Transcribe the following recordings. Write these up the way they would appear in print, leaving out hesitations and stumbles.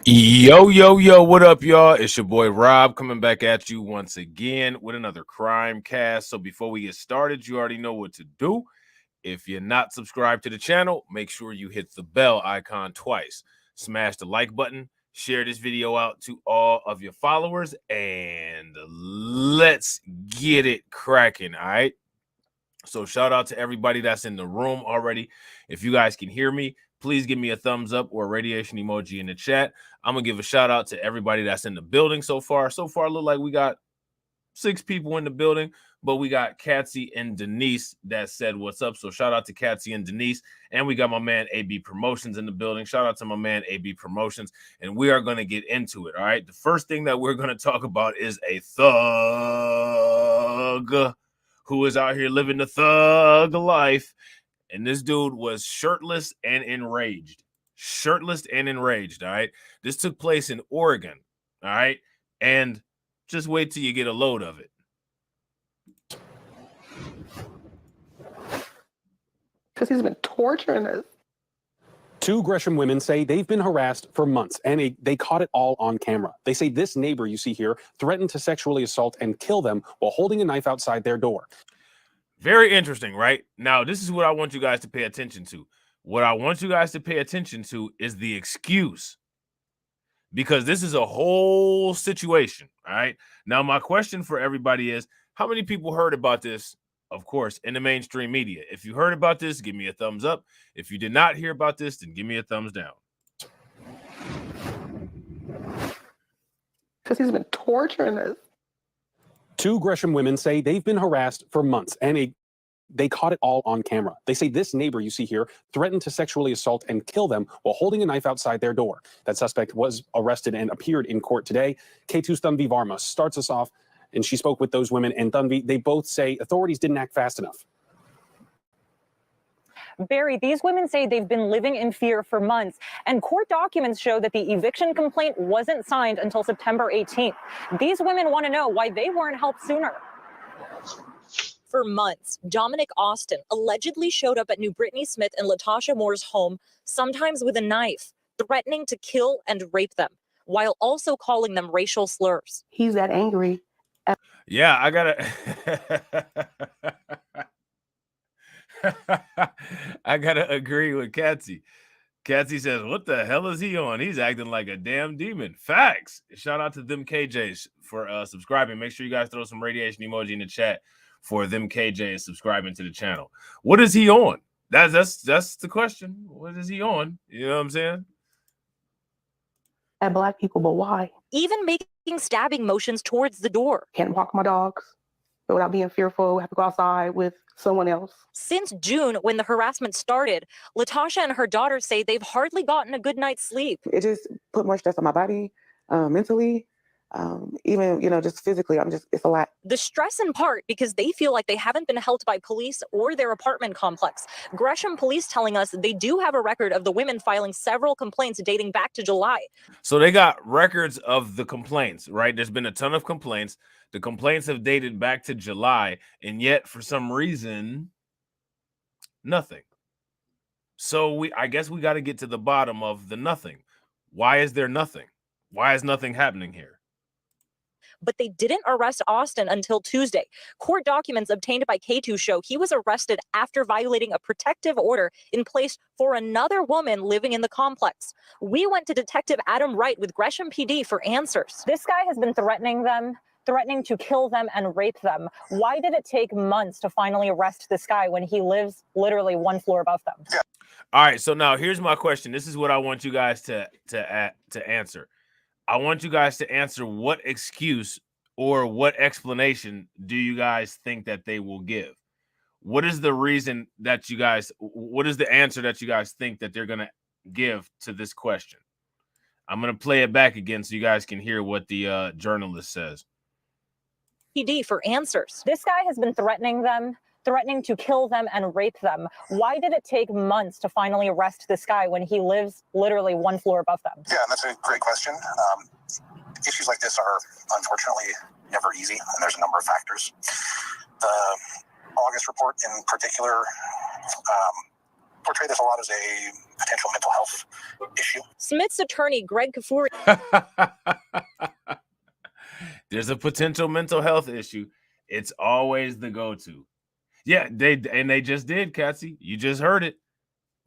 Yo, yo, yo, what up, y'all? It's your boy Rob coming back at you once again with another Crimecast. So before we get started, you already know what to do. If you're not subscribed to the channel, make sure you hit the bell icon twice. Smash the like button, share this video out to all of your followers, and let's get it cracking, all right? So shout out to everybody that's in the room already. If you guys can hear me, please give me a thumbs up or a radiation emoji in the chat. I'm going to give a shout out to everybody that's in the building so far. So far, look like we got 6 people in the building, but we got Katsy and Denise that said what's up. So shout out to Katsy and Denise. And we got my man AB Promotions in the building. Shout out to my man AB Promotions. And we are going to get into it, all right? The first thing that we're going to talk about is a thug who is out here living the thug life. And this dude was shirtless and enraged. Shirtless and enraged, all right? This took place in Oregon, all right? And just wait till you get a load of it. Because he's been torturing us. 2 Gresham women say they've been harassed for months, and they caught it all on camera. They say this neighbor you see here threatened to sexually assault and kill them while holding a knife outside their door. Very interesting, right? Now, this is what I want you guys to pay attention to. What I want you guys to pay attention to is the excuse, because this is a whole situation, all right? Now, my question for everybody is, how many people heard about this, of course, in the mainstream media? If you heard about this, give me a thumbs up. If you did not hear about this, then give me a thumbs down. Because he's been torturing us. 2 Gresham women say they've been harassed for months, and they caught it all on camera. They say this neighbor you see here threatened to sexually assault and kill them while holding a knife outside their door. That suspect was arrested and appeared in court today. K2's Tanvi Varma starts us off, and she spoke with those women. And Tanvi, they both say authorities didn't act fast enough. Barry, these women say they've been living in fear for months, and court documents show that the eviction complaint wasn't signed until September 18th. These women want to know why they weren't helped sooner. For months, Dominic Austin allegedly showed up at New Brittany Smith and Latasha Moore's home, sometimes with a knife, threatening to kill and rape them, while also calling them racial slurs. He's that angry. Yeah, I gotta I gotta agree with Katsy. Katsy says, what the hell is he on? He's acting like a damn demon. Facts. Shout out to them KJs for subscribing. Make sure you guys throw some radiation emoji in the chat for them KJs subscribing to the channel. What is he on? That's the question. What is he on? You know what I'm saying? At Black people, but why? Even making stabbing motions towards the door. Can't walk my dogs without being fearful. Have to go outside with someone else. Since June, when the harassment started, Latasha and her daughter say they've hardly gotten a good night's sleep. It just put more stress on my body, mentally, even, just physically. It's a lot. The stress in part because they feel like they haven't been helped by police or their apartment complex. Gresham police telling us they do have a record of the women filing several complaints dating back to July. So they got records of the complaints, right? There's been a ton of complaints. The complaints have dated back to July, and yet for some reason, nothing. So I guess we got to get to the bottom of the nothing. Why is there nothing? Why is nothing happening here? But they didn't arrest Austin until Tuesday. Court documents obtained by K2 show he was arrested after violating a protective order in place for another woman living in the complex. We went to Detective Adam Wright with Gresham PD for answers. This guy has been threatening to kill them and rape them. Why did it take months to finally arrest this guy when he lives literally 1 floor above them? Yeah. All right, so now here's my question. This is what I want you guys to answer. I want you guys to answer what excuse or what explanation do you guys think that they will give? What is the reason that what is the answer that you guys think that they're going to give to this question? I'm going to play it back again so you guys can hear what the journalist says. PD for answers. This guy has been threatening to kill them and rape them. Why did it take months to finally arrest this guy when he lives literally 1 floor above them? Yeah, that's a great question. Issues like this are unfortunately never easy, and there's a number of factors. The August report in particular portray this a lot as a potential mental health issue. Smith's attorney, Greg Kafuri, There's a potential mental health issue. It's always the go-to. Yeah, they just did, Katsy. You just heard it.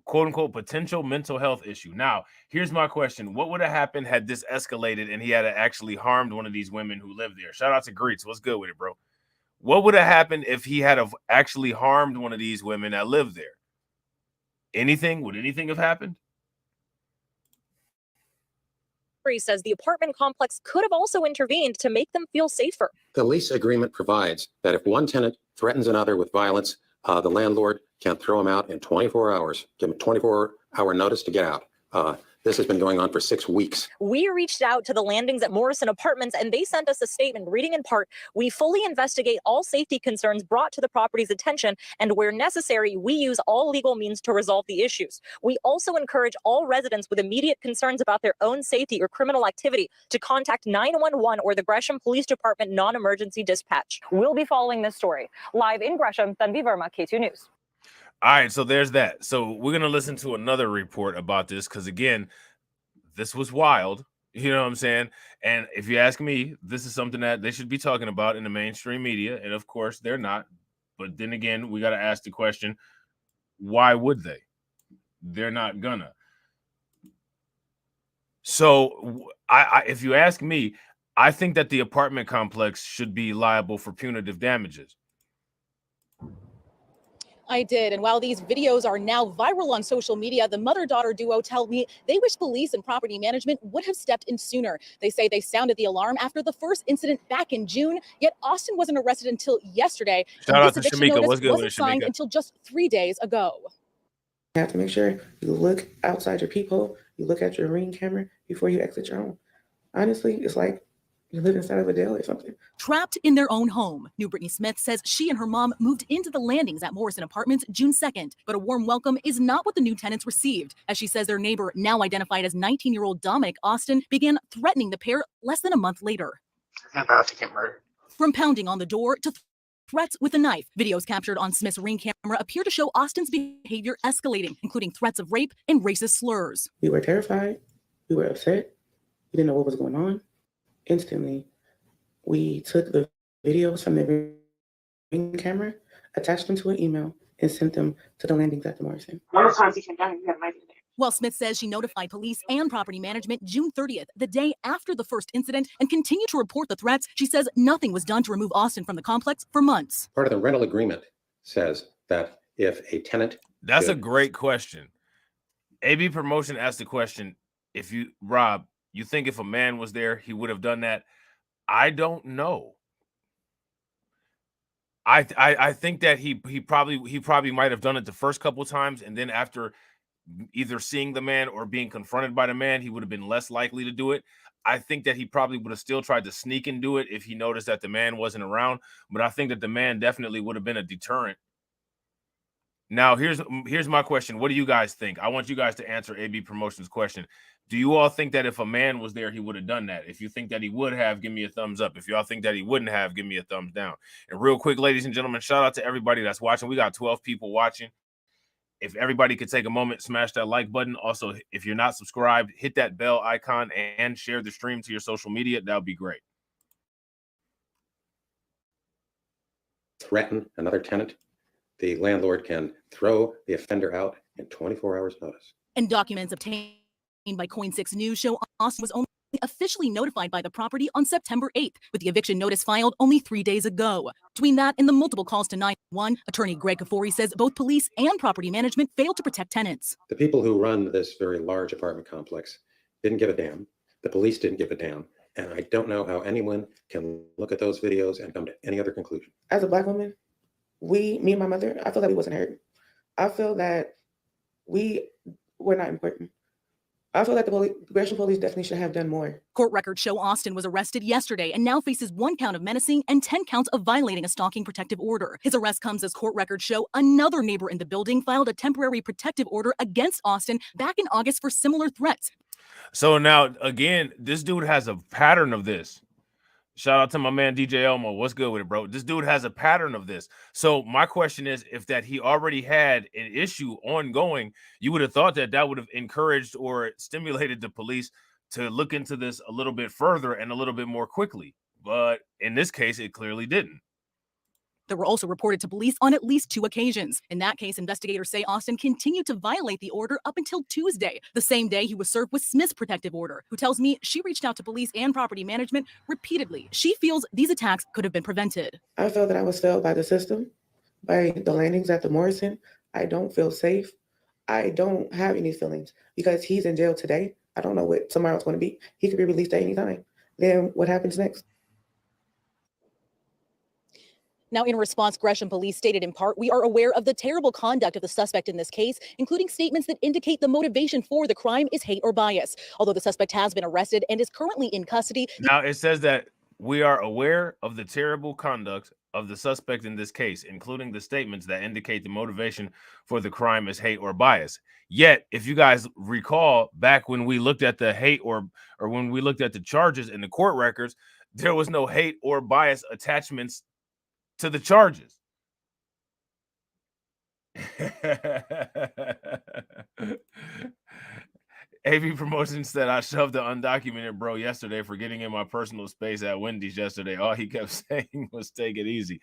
"Quote unquote potential mental health issue." Now, here's my question. What would have happened had this escalated and he had actually harmed one of these women who lived there? Shout out to Greets. What's good with it, bro? What would have happened if he had actually harmed one of these women that lived there? Anything? Would anything have happened? says the apartment complex could have also intervened to make them feel safer. The lease agreement provides that if one tenant threatens another with violence, the landlord can throw him out in 24 hours, give him a 24-hour notice to get out. This has been going on for 6 weeks. We reached out to the landings at Morrison Apartments, and they sent us a statement reading in part, "We fully investigate all safety concerns brought to the property's attention, and where necessary, we use all legal means to resolve the issues. We also encourage all residents with immediate concerns about their own safety or criminal activity to contact 911 or the Gresham Police Department non-emergency dispatch." We'll be following this story. Live in Gresham, Tanvi Verma, K2 News. All right, so there's that. So we're going to listen to another report about this because, again, this was wild. You know what I'm saying? And if you ask me, this is something that they should be talking about in the mainstream media. And, of course, they're not. But then again, we got to ask the question, why would they? They're not gonna. So if you ask me, I think that the apartment complex should be liable for punitive damages. I did. And while these videos are now viral on social media, the mother-daughter duo tell me they wish police and property management would have stepped in sooner. They say they sounded the alarm after the first incident back in June, yet Austin wasn't arrested until yesterday. Shout out to Shamika. What's good with it, signed Shamika? until just 3 days ago. You have to make sure you look outside your peephole, you look at your Ring camera before you exit your home. Honestly, it's like you live inside of a jail or something. Trapped in their own home, new Brittany Smith says she and her mom moved into the landings at Morrison Apartments June 2nd, but a warm welcome is not what the new tenants received, as she says their neighbor, now identified as 19-year-old Dominic Austin, began threatening the pair less than a month later. I'm about to get murdered. From pounding on the door to threats with a knife. Videos captured on Smith's Ring camera appear to show Austin's behavior escalating, including threats of rape and racist slurs. We were terrified. We were upset. We didn't know what was going on. Instantly, we took the videos from the Ring camera, attached them to an email, and sent them to the landings at the Morrison. One of the times he came down, he had a knife in there. While Smith says she notified police and property management June 30th, the day after the first incident, and continued to report the threats, she says nothing was done to remove Austin from the complex for months. Part of the rental agreement says that if a tenant... That's a great question. AB Promotion asked the question, if you, Rob, you think if a man was there, he would have done that? I don't know. I think that he probably might have done it the first couple of times, and then after either seeing the man or being confronted by the man, he would have been less likely to do it. I think that he probably would have still tried to sneak and do it if he noticed that the man wasn't around, but I think that the man definitely would have been a deterrent. Now, here's my question. What do you guys think? I want you guys to answer AB Promotions' question. Do you all think that if a man was there, he would have done that? If you think that he would have, give me a thumbs up. If y'all think that he wouldn't have, give me a thumbs down. And real quick, ladies and gentlemen, shout out to everybody that's watching. We got 12 people watching. If everybody could take a moment, smash that like button. Also, if you're not subscribed, hit that bell icon and share the stream to your social media. That would be great. Threaten another tenant, the landlord can throw the offender out in 24 hours notice. And documents obtained by Coin6 News show Austin was only officially notified by the property on September 8th, with the eviction notice filed only 3 days ago. Between that and the multiple calls to 911, attorney Greg Kafuri says both police and property management failed to protect tenants. The people who run this very large apartment complex didn't give a damn. The police didn't give a damn. And I don't know how anyone can look at those videos and come to any other conclusion. As a Black woman, me and my mother, I feel that we wasn't heard. I feel that we were not important. I feel like the Gresham police definitely should have done more. Court records show Austin was arrested yesterday and now faces 1 count of menacing and 10 counts of violating a stalking protective order. His arrest comes as court records show another neighbor in the building filed a temporary protective order against Austin back in August for similar threats. So now, again, this dude has a pattern of this. Shout out to my man DJ Elmo. What's good with it, bro? This dude has a pattern of this. So my question is, if that he already had an issue ongoing, you would have thought that that would have encouraged or stimulated the police to look into this a little bit further and a little bit more quickly. But in this case, it clearly didn't. That were also reported to police on at least 2 occasions. In that case, investigators say Austin continued to violate the order up until Tuesday, the same day he was served with Smith's protective order, who tells me she reached out to police and property management repeatedly. She feels these attacks could have been prevented. I felt that I was failed by the system, by the landings at the Morrison. I don't feel safe. I don't have any feelings because he's in jail today. I don't know what tomorrow's going to be. He could be released at any time. Then what happens next? Now, in response, Gresham police stated in part, "We are aware of the terrible conduct of the suspect in this case, including statements that indicate the motivation for the crime is hate or bias. Although the suspect has been arrested and is currently in custody." Now, it says that we are aware of the terrible conduct of the suspect in this case, including the statements that indicate the motivation for the crime is hate or bias. Yet, if you guys recall, back when we looked at the hate or when we looked at the charges in the court records, there was no hate or bias attachments to the charges. AV Promotions said I shoved the undocumented bro yesterday for getting in my personal space at Wendy's yesterday. All he kept saying was take it easy.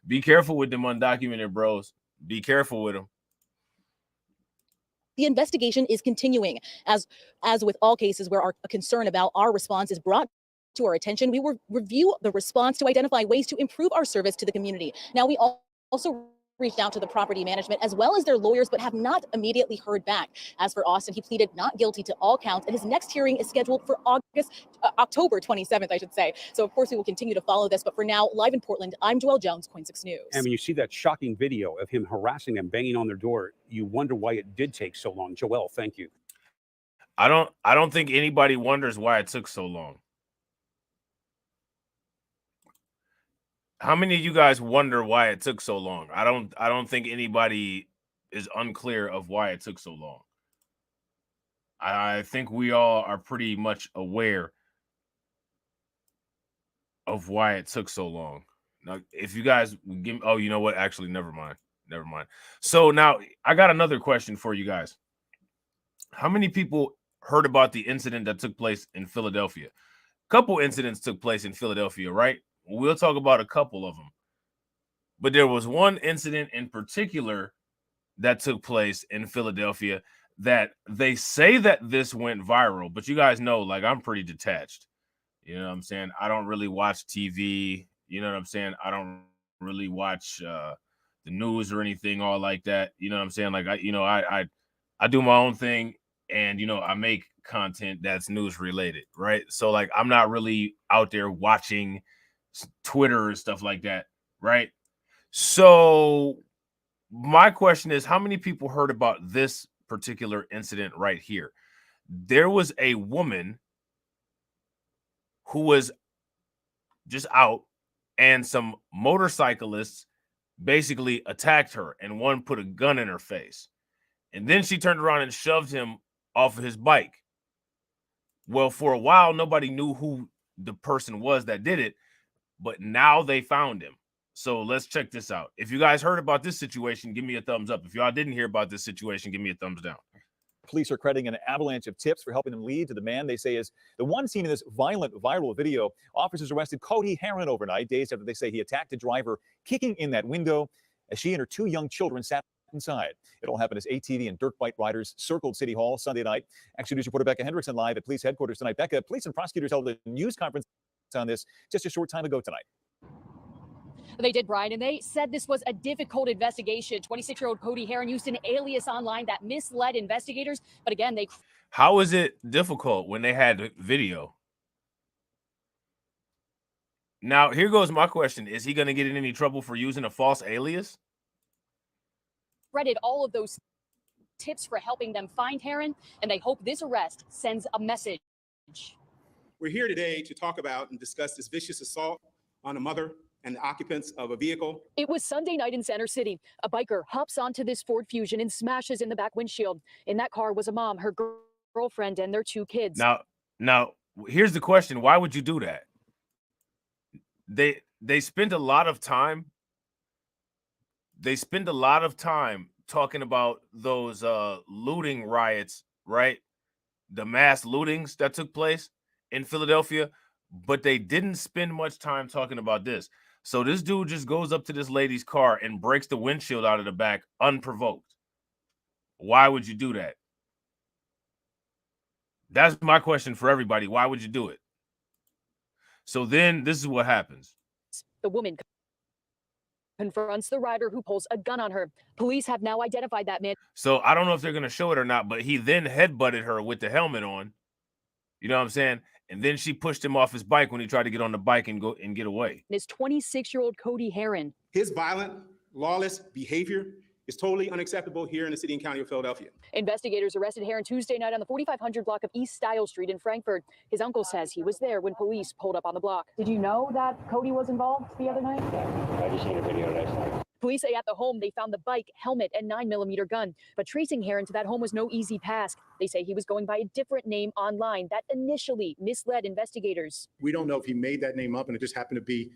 Be careful with them undocumented bros. Be careful with them. The investigation is continuing. As with all cases where a concern about our response is brought to our attention, we will review the response to identify ways to improve our service to the community. Now, we also reached out to the property management as well as their lawyers, but have not immediately heard back. As for Austin, he pleaded not guilty to all counts, and his next hearing is scheduled for October 27th, I should say. So, of course, we will continue to follow this. But for now, live in Portland, I'm Joelle Jones, Coin 6 News. And when you see that shocking video of him harassing them, banging on their door, you wonder why it did take so long. Joelle, thank you. I don't think anybody wonders why it took so long. How many of you guys wonder why it took so long? I don't think anybody is unclear of why it took so long. I think we all are pretty much aware of why it took so long. Now, if you guys give me, oh, you know what? Actually, never mind. So now I got another question for you guys. How many people heard about the incident that took place in Philadelphia? A couple incidents took place in Philadelphia, right? We'll talk about a couple of them. But there was one incident in particular that took place in Philadelphia that they say that this went viral, but you guys know, like, I'm pretty detached. You know what I'm saying? I don't really watch TV. You know what I'm saying? I don't really watch the news or anything all like that. You know what I'm saying? Like, I do my own thing, and, you know, I make content that's news related, right? So, like, I'm not really out there watching Twitter and stuff like that, right? So my question is, how many people heard about this particular incident right here? There was a woman who was just out, and some motorcyclists basically attacked her, and one put a gun in her face. And then she turned around and shoved him off of his bike. Well, for a while, nobody knew who the person was that did it, but now they found him. So let's check this out. If you guys heard about this situation, give me a thumbs up. If y'all didn't hear about this situation, give me a thumbs down. Police are crediting an avalanche of tips for helping them lead to the man they say is the one seen in this violent viral video. Officers arrested Cody Herron overnight, days after they say he attacked a driver, kicking in that window as she and her 2 young children sat inside. It all happened as ATV and dirt bike riders circled City Hall Sunday night. Action News reporter Becca Hendrickson live at police headquarters tonight. Becca, police and prosecutors held a news conference on this just a short time ago tonight. They did, Brian, and they said this was a difficult investigation. 26-year-old Cody Herron used an alias online that misled investigators. But again, How is it difficult when they had video? Now, here goes my question. Is he going to get in any trouble for using a false alias? credit all of those tips for helping them find Herron, and they hope this arrest sends a message. We're here today to talk about and discuss this vicious assault on a mother and the occupants of a vehicle. It was Sunday night in Center City. A biker hops onto this Ford Fusion and smashes in the back windshield. In that car was a mom, her girlfriend, and their 2 kids. Now, here's the question. Why would you do that? they spent a lot of time. They spend a lot of time talking about those looting riots, right? The mass lootings that took place in Philadelphia, but they didn't spend much time talking about this. So this dude just goes up to this lady's car and breaks the windshield out of the back unprovoked. Why would you do that? That's my question for everybody. Why would you do it? So then this is what happens. The woman confronts the rider who pulls a gun on her. Police have now identified that man. So I don't know if they're going to show it or not, but he then headbutted her with the helmet on. You know what I'm saying? And then she pushed him off his bike when he tried to get on the bike and go and get away. Is 26-year-old Cody Heron. His violent, lawless behavior is totally unacceptable here in the city and county of Philadelphia. Investigators arrested Heron Tuesday night on the 4500 block of East Style Street in Frankfurt. His uncle says he was there when police pulled up on the block. Did you know that Cody was involved the other night? I just seen a video last night. Police say at the home they found the bike, helmet, and 9mm gun. But tracing Heron to that home was no easy task. They say he was going by a different name online that initially misled investigators. We don't know if he made that name up and it just happened to be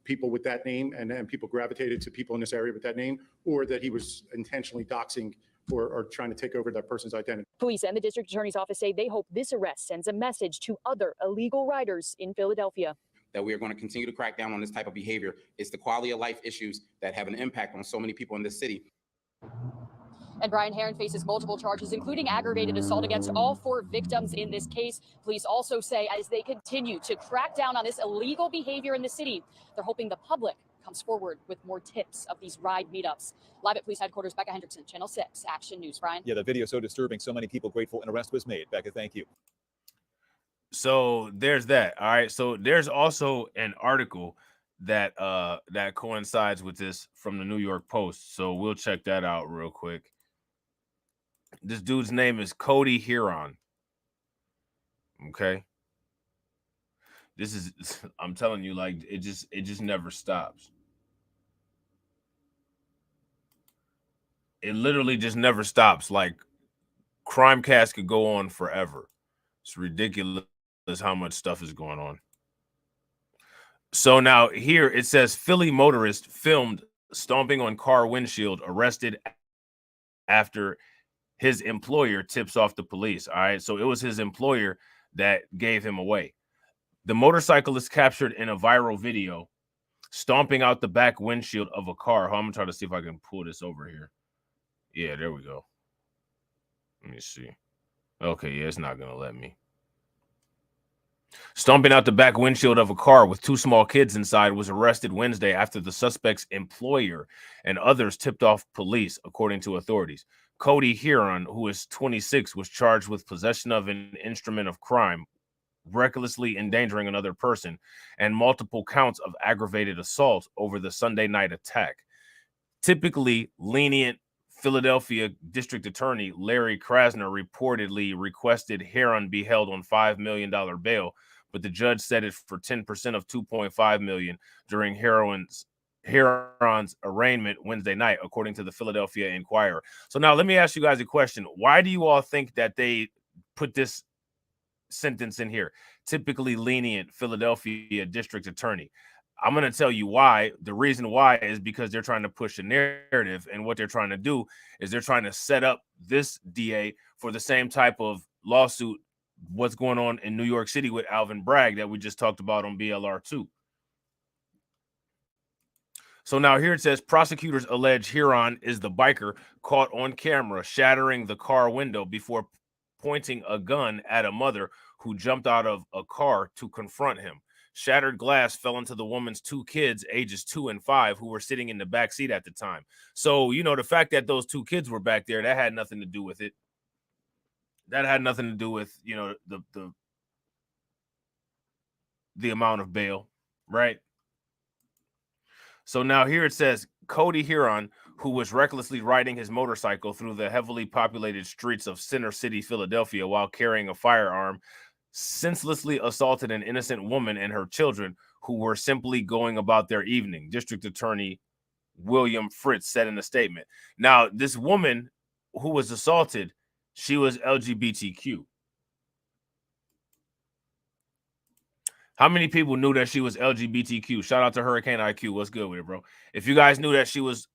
people with that name and then people gravitated to people in this area with that name, or that he was intentionally doxing or trying to take over that person's identity. Police and the district attorney's office say they hope this arrest sends a message to other illegal riders in Philadelphia. That we are going to continue to crack down on this type of behavior. It's the quality of life issues that have an impact on so many people in this city. And Brian Heron faces multiple charges, including aggravated assault against all 4 victims in this case. Police also say as they continue to crack down on this illegal behavior in the city, they're hoping the public comes forward with more tips of these ride meetups. Live at police headquarters, Becca Hendrickson, Channel 6 Action News. Brian? Yeah, the video so disturbing. So many people grateful an arrest was made. Becca, thank you. So there's that. All right. So there's also an article that that coincides with this from the New York Post. So we'll check that out real quick. This dude's name is Cody Heron. Okay. This is, I'm telling you, like, it just never stops. It literally just never stops. Like, Crimecast could go on forever. It's ridiculous how much stuff is going on. So now here it says Philly motorist filmed stomping on car windshield, arrested after his employer tips off the police. All right. So it was his employer that gave him away. The motorcyclist captured in a viral video stomping out the back windshield of a car. I'm going to try to see if I can pull this over here. Yeah, there we go. Let me see. Okay, yeah, it's not going to let me. Stomping out the back windshield of a car with 2 small kids inside was arrested Wednesday after the suspect's employer and others tipped off police, according to authorities. Cody Heron, who is 26, was charged with possession of an instrument of crime, recklessly endangering another person, and multiple counts of aggravated assault over the Sunday night attack. Typically lenient Philadelphia District Attorney Larry Krasner reportedly requested Heron be held on $5 million bail, but the judge set it for 10% of $2.5 million during Heron's arraignment Wednesday night, according to the Philadelphia Inquirer. So now let me ask you guys a question. Why do you all think that they put this sentence in here? Typically lenient Philadelphia District Attorney. I'm going to tell you why. The reason why is because they're trying to push a narrative, and what they're trying to do is they're trying to set up this DA for the same type of lawsuit what's going on in New York City with Alvin Bragg that we just talked about on BLR2. So now here it says prosecutors allege Heron is the biker caught on camera shattering the car window before pointing a gun at a mother who jumped out of a car to confront him. Shattered glass fell into the woman's 2 kids, ages 2 and 5, who were sitting in the back seat at the time. So, you know, the fact that those 2 kids were back there, that had nothing to do with it. That had nothing to do with, you know, the amount of bail, right? So now here it says Cody Heron, who was recklessly riding his motorcycle through the heavily populated streets of Center City, Philadelphia, while carrying a firearm, senselessly assaulted an innocent woman and her children who were simply going about their evening, District Attorney William Fritz said in a statement. Now, this woman who was assaulted, she was LGBTQ. How many people knew that she was LGBTQ? Shout out to Hurricane IQ. What's good with it, bro? If you guys knew that she was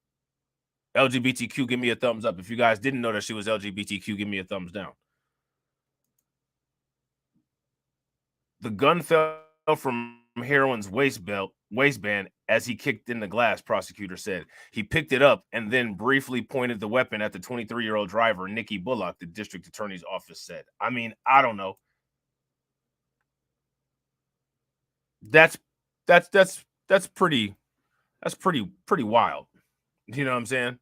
LGBTQ, give me a thumbs up. If you guys didn't know that she was LGBTQ, give me a thumbs down. The gun fell from Heroin's waistband as he kicked in the glass, prosecutor said. He picked it up and then briefly pointed the weapon at the 23-year-old driver, Nikki Bullock, the district attorney's office said. I mean, I don't know. That's pretty wild. You know what I'm saying?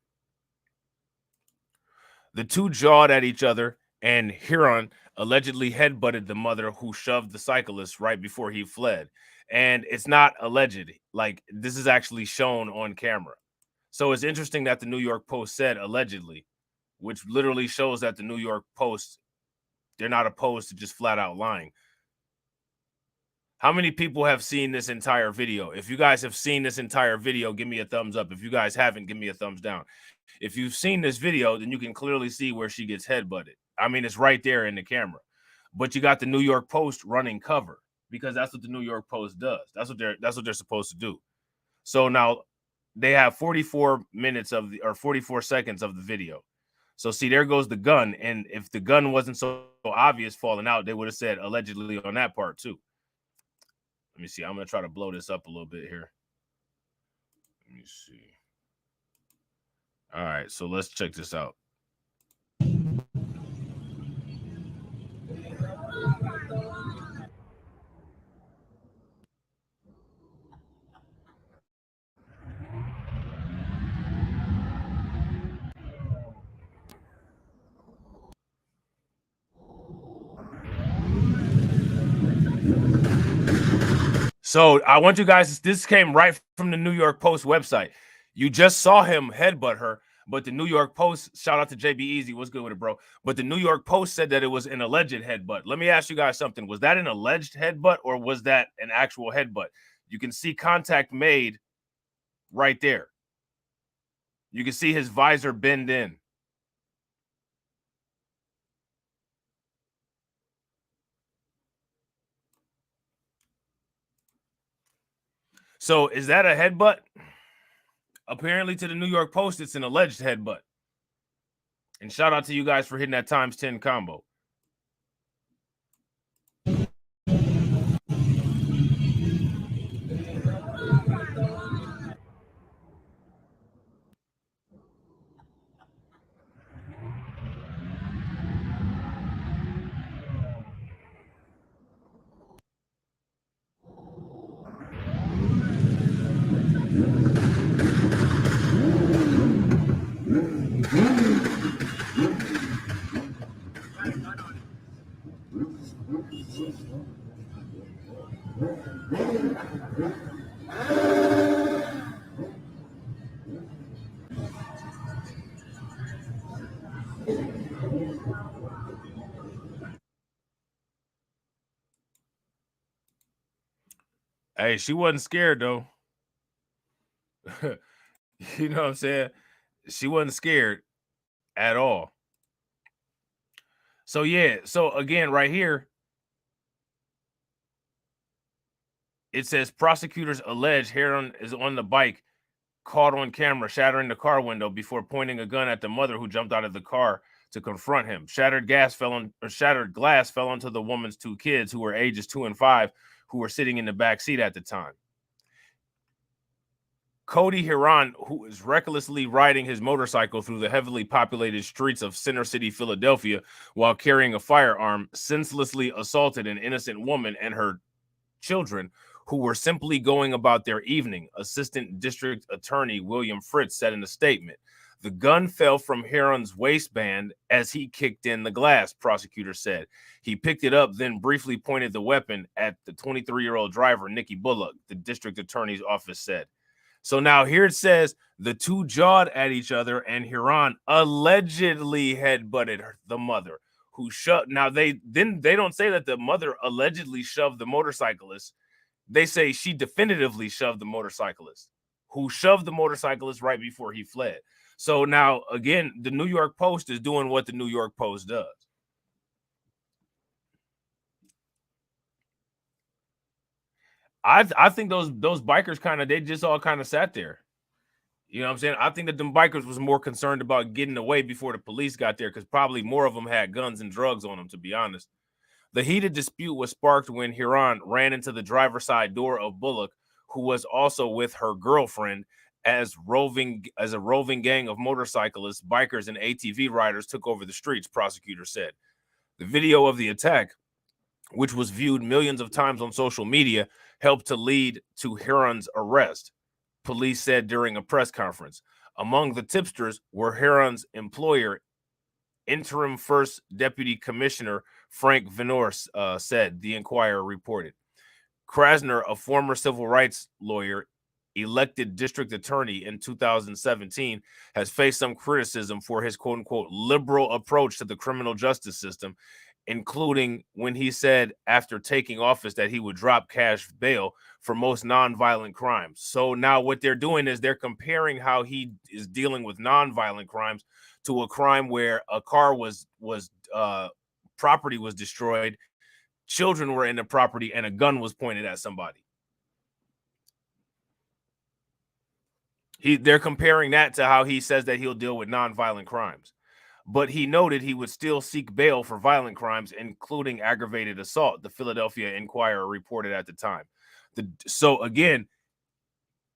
The two jawed at each other, and Huron allegedly headbutted the mother who shoved the cyclist right before he fled. And it's not alleged. Like, this is actually shown on camera. So it's interesting that the New York Post said allegedly, which literally shows that the New York Post, they're not opposed to just flat out lying. How many people have seen this entire video? If you guys have seen this entire video, give me a thumbs up. If you guys haven't, give me a thumbs down. If you've seen this video, then you can clearly see where she gets headbutted. I mean, it's right there in the camera. But you got the New York Post running cover because that's what the New York Post does. That's what they're supposed to do. So now they have 44 seconds of the video. So see, there goes the gun. And if the gun wasn't so obvious falling out, they would have said allegedly on that part too. Let me see. I'm going to try to blow this up a little bit here. Let me see. All right, so let's check this out. So I want you guys, this came right from the New York Post website. You just saw him headbutt her, but the New York Post, shout out to JB Easy, what's good with it, bro? But the New York Post said that it was an alleged headbutt. Let me ask you guys something. Was that an alleged headbutt or was that an actual headbutt? You can see contact made right there. You can see his visor bend in. So is that a headbutt? Apparently to the New York Post, it's an alleged headbutt. And shout out to you guys for hitting that ×10 combo. Hey, she wasn't scared though. You know what I'm saying? She wasn't scared at all. So yeah, so again, right here, it says prosecutors allege Heron is on the bike, caught on camera, shattering the car window before pointing a gun at the mother who jumped out of the car to confront him. Shattered glass fell onto the woman's two kids who were ages 2 and 5, who were sitting in the back seat at the time. Cody Heron, who is recklessly riding his motorcycle through the heavily populated streets of Center City, Philadelphia, while carrying a firearm, senselessly assaulted an innocent woman and her children who were simply going about their evening, Assistant District Attorney William Fritz said in a statement. The gun fell from Heron's waistband as he kicked in the glass, prosecutor said. He picked it up, then briefly pointed the weapon at the 23-year-old driver, Nikki Bullock, the district attorney's office said. So now here it says the two jawed at each other and Heron allegedly headbutted the mother who shoved. Now they don't say that the mother allegedly shoved the motorcyclist. They say she definitively shoved the motorcyclist who shoved the motorcyclist right before he fled. So now again, the New York Post is doing what the New York Post does. I think those bikers they just all kind of sat there. You know what I'm saying? I think that them bikers was more concerned about getting away before the police got there, because probably more of them had guns and drugs on them, to be honest. The heated dispute was sparked when Hiran ran into the driver's side door of Bullock, who was also with her girlfriend, as a roving gang of motorcyclists, bikers, and ATV riders took over the streets, prosecutors said. The video of the attack, which was viewed millions of times on social media, helped to lead to Hiran's arrest, police said during a press conference. Among the tipsters were Hiran's employer, interim first deputy commissioner Frank Venor, said, the Inquirer reported. Krasner, a former civil rights lawyer, elected district attorney in 2017, has faced some criticism for his quote-unquote liberal approach to the criminal justice system, including when he said after taking office that he would drop cash bail for most nonviolent crimes. So now what they're doing is they're comparing how he is dealing with nonviolent crimes to a crime where a car was property was destroyed, children were in the property, and a gun was pointed at somebody. They're comparing that to how he says that he'll deal with nonviolent crimes. But he noted he would still seek bail for violent crimes, including aggravated assault, the Philadelphia Inquirer reported at the time. So again,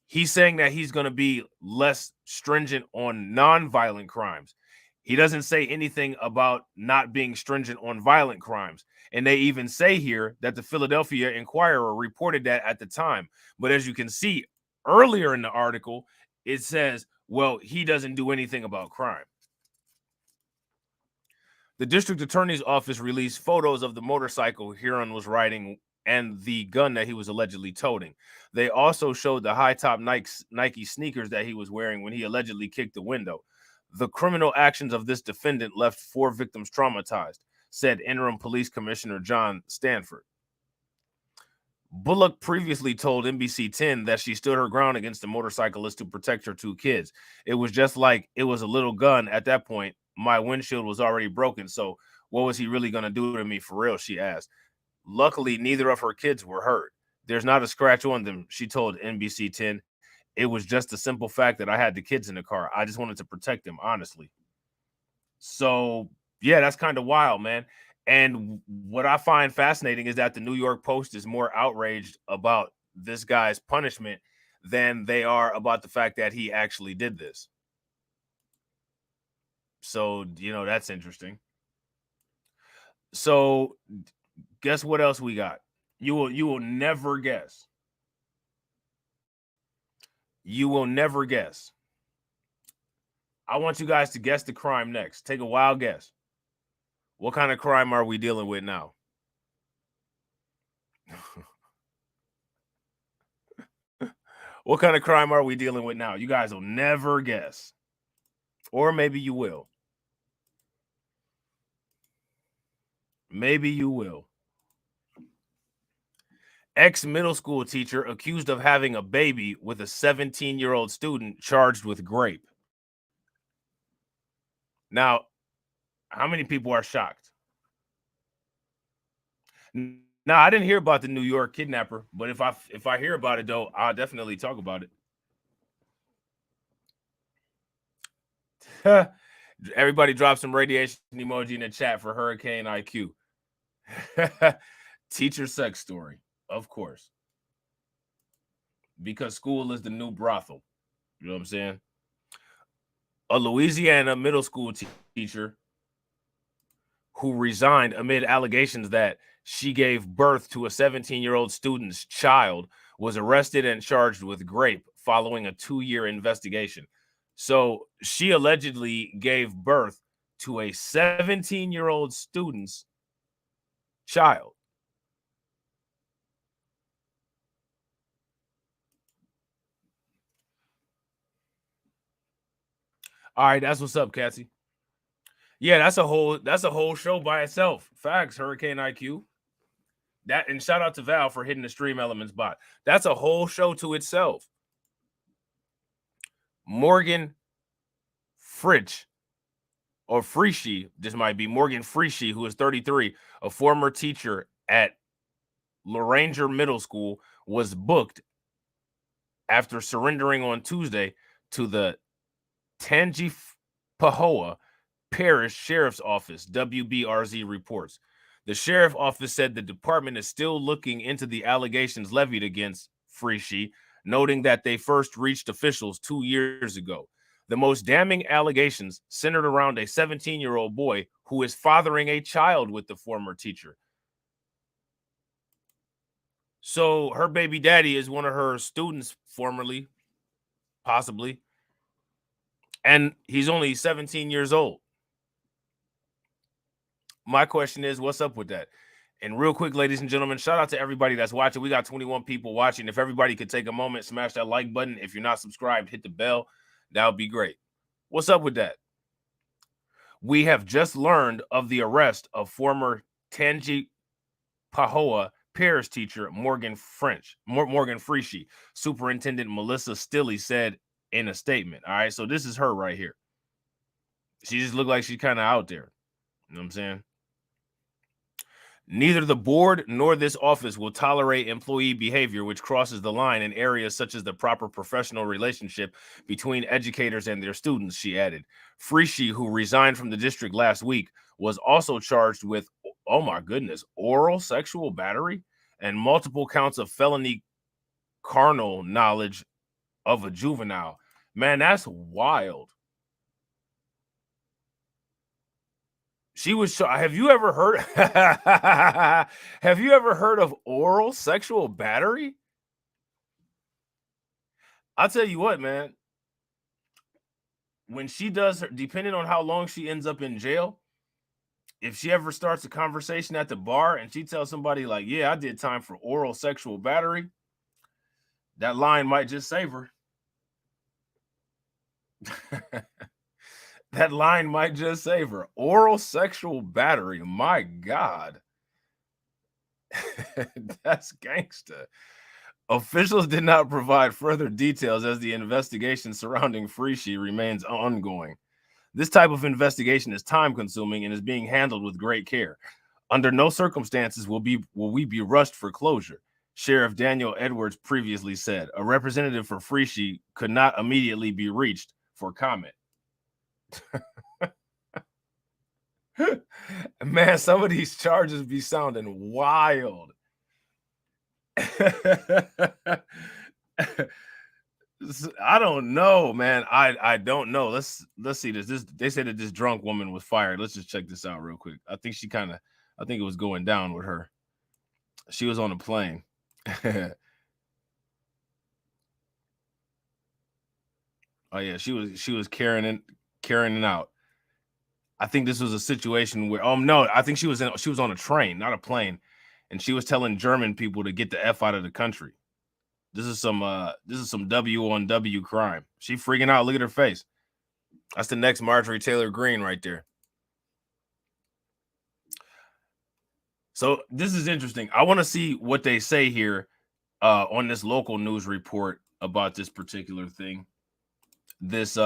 he's saying that he's going to be less stringent on nonviolent crimes. He doesn't say anything about not being stringent on violent crimes. And they even say here that the Philadelphia Inquirer reported that at the time. But as you can see earlier in the article, it says, well, he doesn't do anything about crime. The district attorney's office released photos of the motorcycle Hiran was riding and the gun that he was allegedly toting. They also showed the high-top Nike sneakers that he was wearing when he allegedly kicked the window. The criminal actions of this defendant left 4 victims traumatized, said interim police commissioner John Stanford. Bullock previously told NBC 10 that she stood her ground against the motorcyclist to protect her 2 kids. It was just like it was a little gun at that point. My windshield was already broken, so what was he really going to do to me for real, she asked. Luckily, neither of her kids were hurt. There's not a scratch on them, she told NBC 10. It was just a simple fact that I had the kids in the car. I just wanted to protect them, honestly. So, yeah, that's kind of wild, man. And what I find fascinating is that the New York Post is more outraged about this guy's punishment than they are about the fact that he actually did this. So, you know, that's interesting. So, guess what else we got? You will never guess. You will never guess. I want you guys to guess the crime next. Take a wild guess. What kind of crime are we dealing with now? What kind of crime are we dealing with now? You guys will never guess. Or maybe you will. Maybe you will. Ex-middle school teacher accused of having a baby with a 17-year-old student charged with rape. Now, how many people are shocked? Now, I didn't hear about the New York kidnapper, but if I hear about it, though, I'll definitely talk about it. Everybody drop some radiation emoji in the chat for Hurricane IQ. Teacher sex story, of course. Because school is the new brothel. You know what I'm saying? A Louisiana middle school teacher who resigned amid allegations that she gave birth to a 17-year-old student's child was arrested and charged with rape following a 2-year investigation. So she allegedly gave birth to a 17-year-old student's child. All right, that's what's up, Cassie. Yeah, that's a whole show by itself. Facts, Hurricane IQ. That, and shout out to Val for hitting the Stream Elements bot. That's a whole show to itself. Morgan Fritsch, or Frischie, this might be Morgan Frischie, who is 33, a former teacher at Loranger Middle School, was booked after surrendering on Tuesday to the Tangipahoa Parish Sheriff's Office, WBRZ reports. The sheriff office said the department is still looking into the allegations levied against Frischie, noting that they first reached officials 2 years ago. The most damning allegations centered around a 17-year-old boy who is fathering a child with the former teacher. So her baby daddy is one of her students formerly, possibly, and he's only 17 years old. My question is, what's up with that? And real quick, ladies and gentlemen, shout out to everybody that's watching. We got 21 people watching. If everybody could take a moment, smash that like button. If you're not subscribed, hit the bell. That would be great. What's up with that? We have just learned of the arrest of former Tangipahoa Parish teacher Morgan Frischie. Superintendent Melissa Stilley said in a statement. All right, so this is her right here. She just looked like she's kind of out there. You know what I'm saying? Neither the board nor this office will tolerate employee behavior which crosses the line in areas such as the proper professional relationship between educators and their students, she added. Frischie, who resigned from the district last week, was also charged with, oh my goodness, oral sexual battery and multiple counts of felony carnal knowledge of a juvenile. Man, that's wild. She was. Have you ever heard? Have you ever heard of oral sexual battery? I'll tell you what, man. When she does, depending on how long she ends up in jail, if she ever starts a conversation at the bar and she tells somebody like, "Yeah, I did time for oral sexual battery," that line might just save her. That line might just save her. Oral sexual battery. My God. That's gangsta. Officials did not provide further details as the investigation surrounding Frischie remains ongoing. This type of investigation is time-consuming and is being handled with great care. Under no circumstances will we be rushed for closure, Sheriff Daniel Edwards previously said. A representative for Frischie could not immediately be reached for comment. Man, some of these charges be sounding wild. I don't know, man. I don't know. Let's see this. They said that this drunk woman was fired. Let's just check this out real quick. I think it was going down with her. She was on a plane. Oh yeah, she was carrying it out. I think this was a situation where, no, I think she was on a train, not a plane, and she was telling German people to get the F out of the country. This is some W on W crime. She freaking out. Look at her face. That's the next Marjorie Taylor Greene right there. So this is interesting. I want to see what they say here on this local news report about this particular thing. This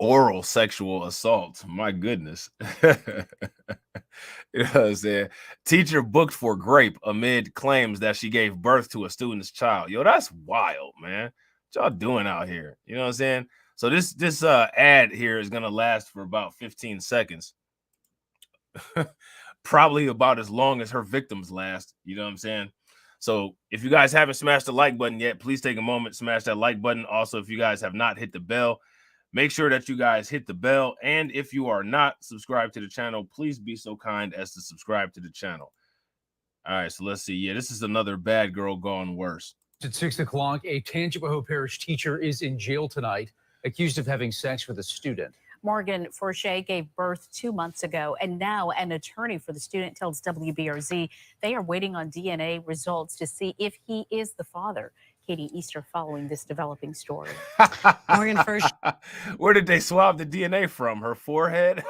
oral sexual assault. My goodness. You know what I'm saying? Teacher booked for grape amid claims that she gave birth to a student's child. Yo, that's wild, man. What y'all doing out here? You know what I'm saying? So this ad here is going to last for about 15 seconds. Probably about as long as her victims last. You know what I'm saying? So if you guys haven't smashed the like button yet, please take a moment, smash that like button. Also, if you guys have not hit the bell, make sure that you guys hit the bell. And if you are not subscribed to the channel, please be so kind as to subscribe to the channel. All right, so let's see. Yeah, this is another bad girl gone worse. At 6 o'clock, a Tangipahoa Parish teacher is in jail tonight, accused of having sex with a student. Morgan Frischie gave birth 2 months ago, and now an attorney for the student tells WBRZ they are waiting on DNA results to see if he is the father. Katie Easter following this developing story. Morgan Frischie. Where did they swab the DNA from? Her forehead?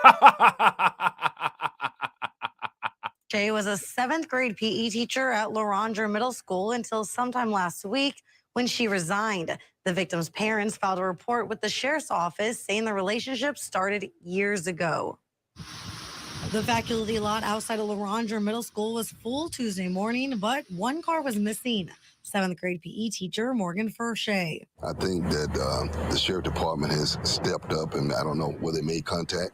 Jay was a 7th grade PE teacher at Laurandra Middle School until sometime last week when she resigned. The victim's parents filed a report with the sheriff's office saying the relationship started years ago. The faculty lot outside of Lorandra Middle School was full Tuesday morning, but one car was missing. 7th grade PE teacher Morgan Furchay. I think that the sheriff department has stepped up, and I don't know whether they made contact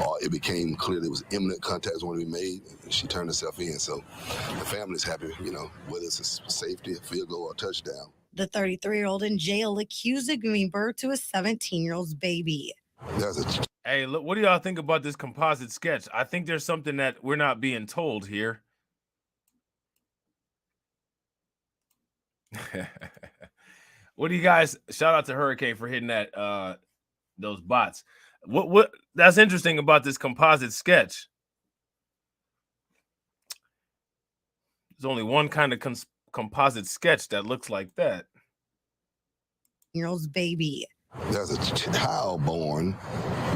or it became clear there was imminent contact was going to be made. She turned herself in, so the family's happy, you know, whether it's a safety, a field goal, or a touchdown. The 33-year-old in jail accused of giving birth to a 17-year-old's baby. Hey, look, what do y'all think about this composite sketch? I think there's something that we're not being told here. What do you guys, shout out to Hurricane for hitting that those bots. What that's interesting about this composite sketch. There's only one kind of composite sketch that looks like that. Year-old's baby. There's a child born,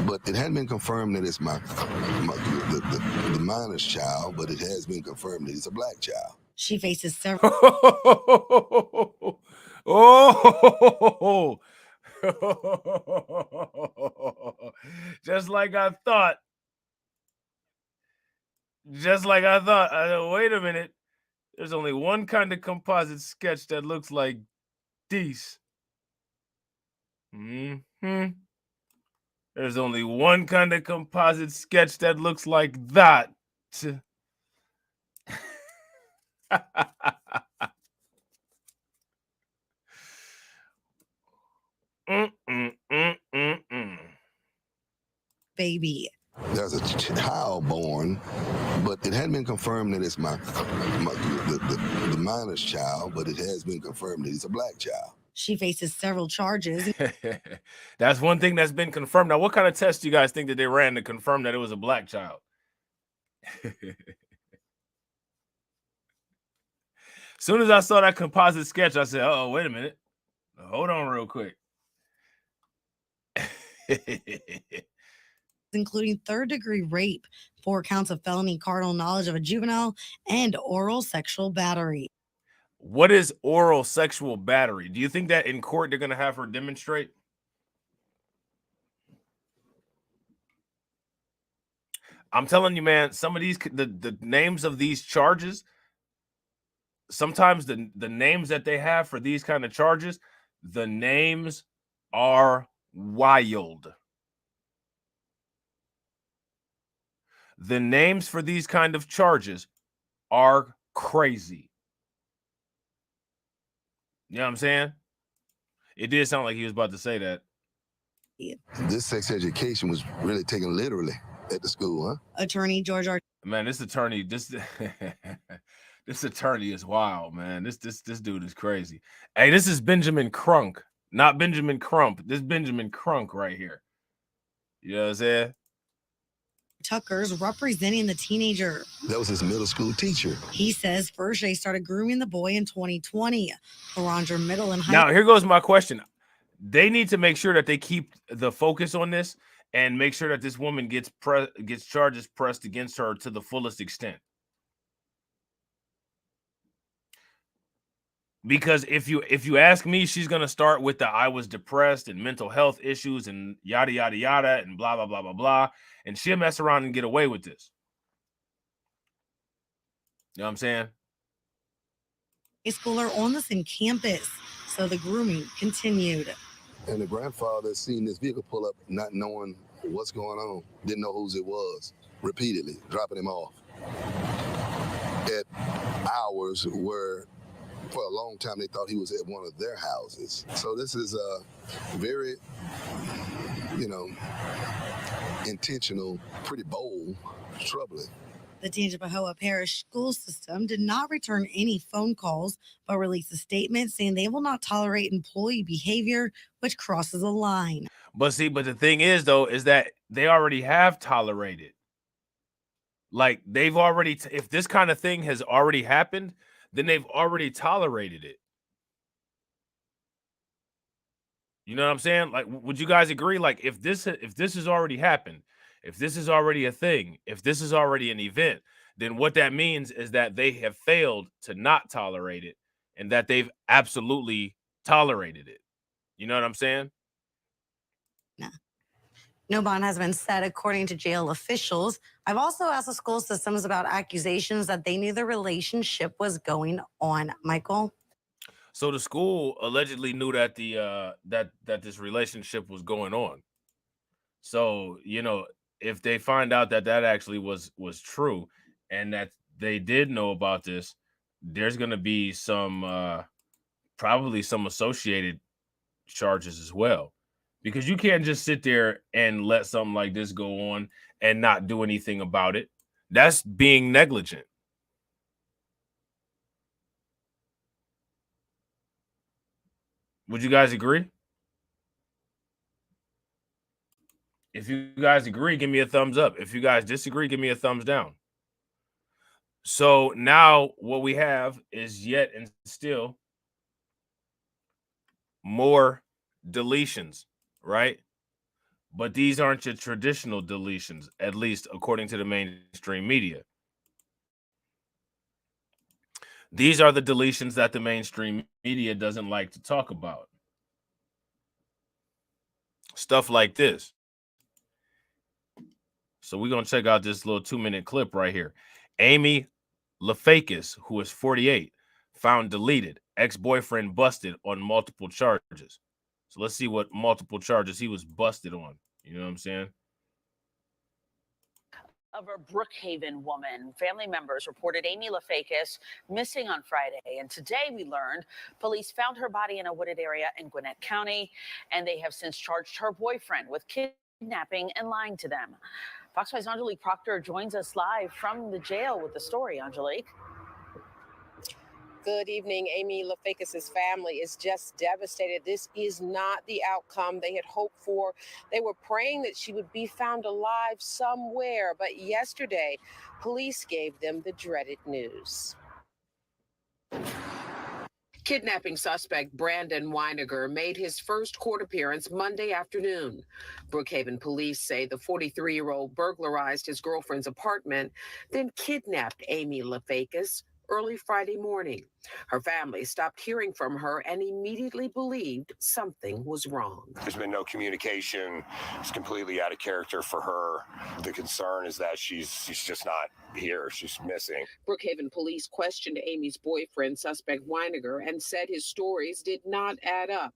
but it hadn't been confirmed that it's the minor's child, but it has been confirmed that it's a black child. She faces several. Oh, just like I thought. Just like I thought. Wait a minute. There's only one kind of composite sketch that looks like these. There's only one kind of composite sketch that looks like that. Baby. There's a child born, but it hadn't been confirmed that it's the minor's child, but it has been confirmed that it's a black child. She faces several charges. That's one thing that's been confirmed. Now, what kind of test do you guys think that they ran to confirm that it was a black child? As soon as I saw that composite sketch, I said, oh, wait a minute. Hold on real quick. Including third-degree rape, 4 counts of felony carnal knowledge of a juvenile, and oral sexual battery. What is oral sexual battery? Do you think that in court they're going to have her demonstrate? I'm telling you, man, some of these, the names of these charges, sometimes the names that they have for these kind of charges, the names are wild. The names for these kind of charges are crazy. You know what I'm saying? It did sound like he was about to say that. This sex education was really taken literally at the school, huh? Attorney George Man, this attorney is wild, man. This dude is crazy. Hey, this is Benjamin Crunk, not Benjamin Crump. This Benjamin Crunk right here. You know what I'm saying? Tucker's representing the teenager. That was his middle school teacher. He says Furchay started grooming the boy in 2020. Lorandra Middle and High. Now, here goes my question. They need to make sure that they keep the focus on this and make sure that this woman gets charges pressed against her to the fullest extent. Because if you ask me, she's going to start with the I was depressed and mental health issues and yada, yada, yada, and blah, blah, blah, blah, blah. And she'll mess around and get away with this. You know what I'm saying? A schooler on the same campus. So the grooming continued. And the grandfather seen this vehicle pull up, not knowing what's going on, didn't know whose it was, repeatedly dropping him off at hours where for a long time they thought he was at one of their houses. So this is a very, intentional, pretty bold, troubling. The Tangipahoa Parish school system did not return any phone calls, but released a statement saying they will not tolerate employee behavior which crosses a line. But the thing is, though, is that they already have tolerated. Like, they've already, if this kind of thing has already happened, then they've already tolerated it. You know what I'm saying? Like, would you guys agree? Like, if this has already happened, if this is already a thing, if this is already an event, then what that means is that they have failed to not tolerate it and that they've absolutely tolerated it. You know what I'm saying? Nah. No bond has been set, according to jail officials. I've also asked the school systems about accusations that they knew the relationship was going on. Michael? So the school allegedly knew that that this relationship was going on. So, if they find out that actually was true and that they did know about this, there's going to be some probably some associated charges as well. Because you can't just sit there and let something like this go on and not do anything about it. That's being negligent. Would you guys agree? If you guys agree, give me a thumbs up. If you guys disagree, give me a thumbs down. So now what we have is yet and still more deletions, right? But these aren't your traditional deletions, at least according to the mainstream media. These are the deletions that the mainstream media doesn't like to talk about. Stuff like this. So we're going to check out this little 2-minute clip right here. Amy LaFakis, who is 48, found deleted. Ex-boyfriend busted on multiple charges. So let's see what multiple charges he was busted on. You know what I'm saying? Of a Brookhaven woman. Family members reported Amy LaFakis missing on Friday. And today we learned police found her body in a wooded area in Gwinnett County, and they have since charged her boyfriend with kidnapping and lying to them. Fox 5's Angelique Proctor joins us live from the jail with the story. Angelique. Good evening. Amy LaFakis' family is just devastated. This is not the outcome they had hoped for. They were praying that she would be found alive somewhere, but yesterday, police gave them the dreaded news. Kidnapping suspect Brandon Weiniger made his first court appearance Monday afternoon. Brookhaven police say the 43-year-old burglarized his girlfriend's apartment, then kidnapped Amy LaFakis early Friday morning. Her family stopped hearing from her and immediately believed something was wrong. There's been no communication. It's completely out of character for her. The concern is that she's just not here. She's missing. Brookhaven police questioned Amy's boyfriend, suspect Weiniger, and said his stories did not add up.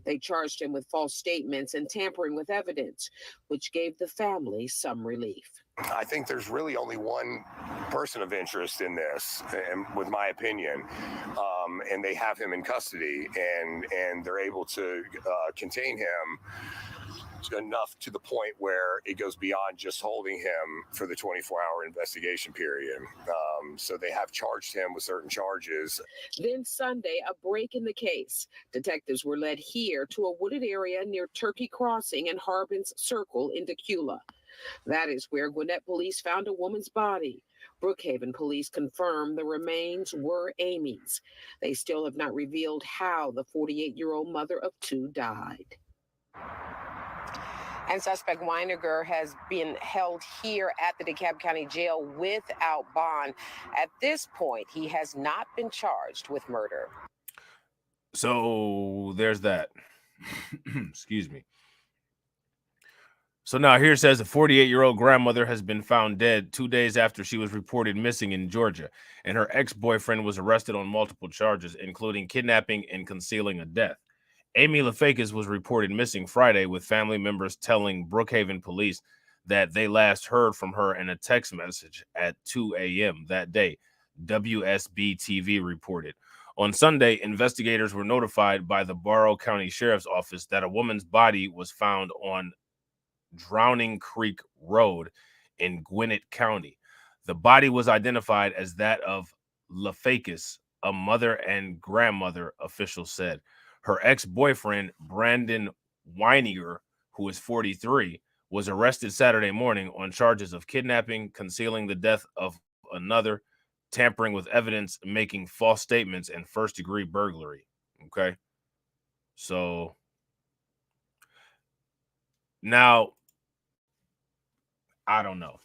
They charged him with false statements and tampering with evidence, which gave the family some relief. I think there's really only one person of interest in this, and with my opinion, and they have him in custody, and they're able to contain him enough to the point where it goes beyond just holding him for the 24-hour investigation period. So they have charged him with certain charges. Then Sunday, a break in the case. Detectives were led here to a wooded area near Turkey Crossing and Harbin's Circle in Decula. That is where Gwinnett police found a woman's body. Brookhaven police confirmed the remains were Amy's. They still have not revealed how the 48-year-old mother of two died. And suspect Weiniger has been held here at the DeKalb County Jail without bond. At this point, he has not been charged with murder. So there's that. Excuse me. So now here it says a 48-year-old grandmother has been found dead 2 days after she was reported missing in Georgia, and her ex-boyfriend was arrested on multiple charges, including kidnapping and concealing a death. Amy LaFakis was reported missing Friday, with family members telling Brookhaven police that they last heard from her in a text message at 2 a.m. that day, WSB-TV reported. On Sunday, investigators were notified by the Barrow County Sheriff's Office that a woman's body was found on Drowning Creek Road in Gwinnett County. The body was identified as that of LaFakis, a mother and grandmother, officials said. Her ex-boyfriend, Brandon Weiniger, who is 43, was arrested Saturday morning on charges of kidnapping, concealing the death of another, tampering with evidence, making false statements, and first-degree burglary. Okay? So now, I don't know.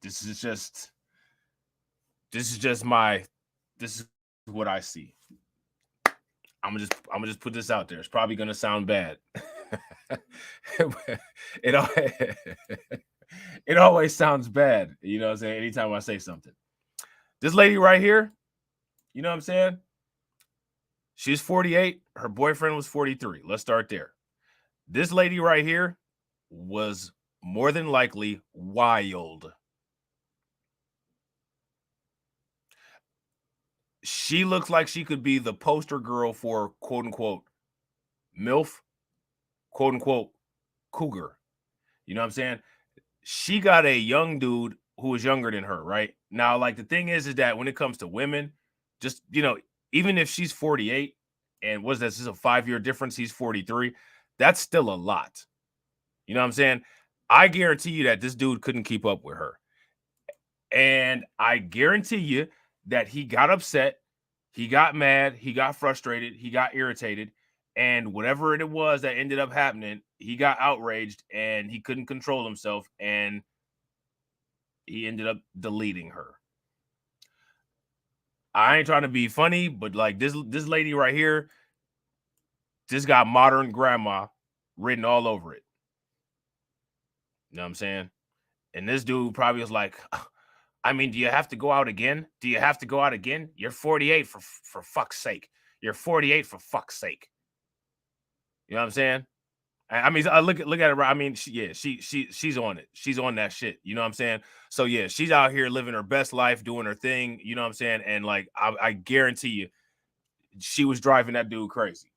This is what I see. I'm gonna just put this out there. It's probably gonna sound bad. it, it always sounds bad, you know what I'm saying, anytime I say something. This lady right here, you know what I'm saying? She's 48. Her boyfriend was 43. Let's start there. This lady right here was more than likely wild. She looks like she could be the poster girl for quote unquote MILF, quote unquote cougar. You know what I'm saying? She got a young dude who was younger than her, right? Now, like the thing is that when it comes to women, just, you know, even if she's 48 and what's this is a 5-year difference, he's 43, that's still a lot. You know what I'm saying? I guarantee you that this dude couldn't keep up with her. And I guarantee you that he got upset, he got mad, he got frustrated, he got irritated, and whatever it was that ended up happening, he got outraged and he couldn't control himself and he ended up deleting her. I ain't trying to be funny, but like this lady right here just got modern grandma written all over it. You know what I'm saying? And this dude probably was like, I mean, do you have to go out again? Do you have to go out again? You're 48 for fuck's sake. You're 48 for fuck's sake. You know what I'm saying? I mean, I look at it. I mean, she's on it. She's on that shit. You know what I'm saying? So yeah, she's out here living her best life, doing her thing. You know what I'm saying? And like, I guarantee you, she was driving that dude crazy.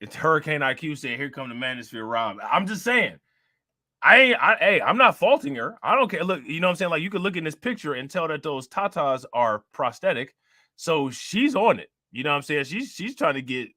It's Hurricane IQ saying, "Here come the manosphere, Rob." I'm just saying. I'm not faulting her. I don't care. Look, you know what I'm saying? Like, you could look in this picture and tell that those tatas are prosthetic. So she's on it. You know what I'm saying? She's trying to get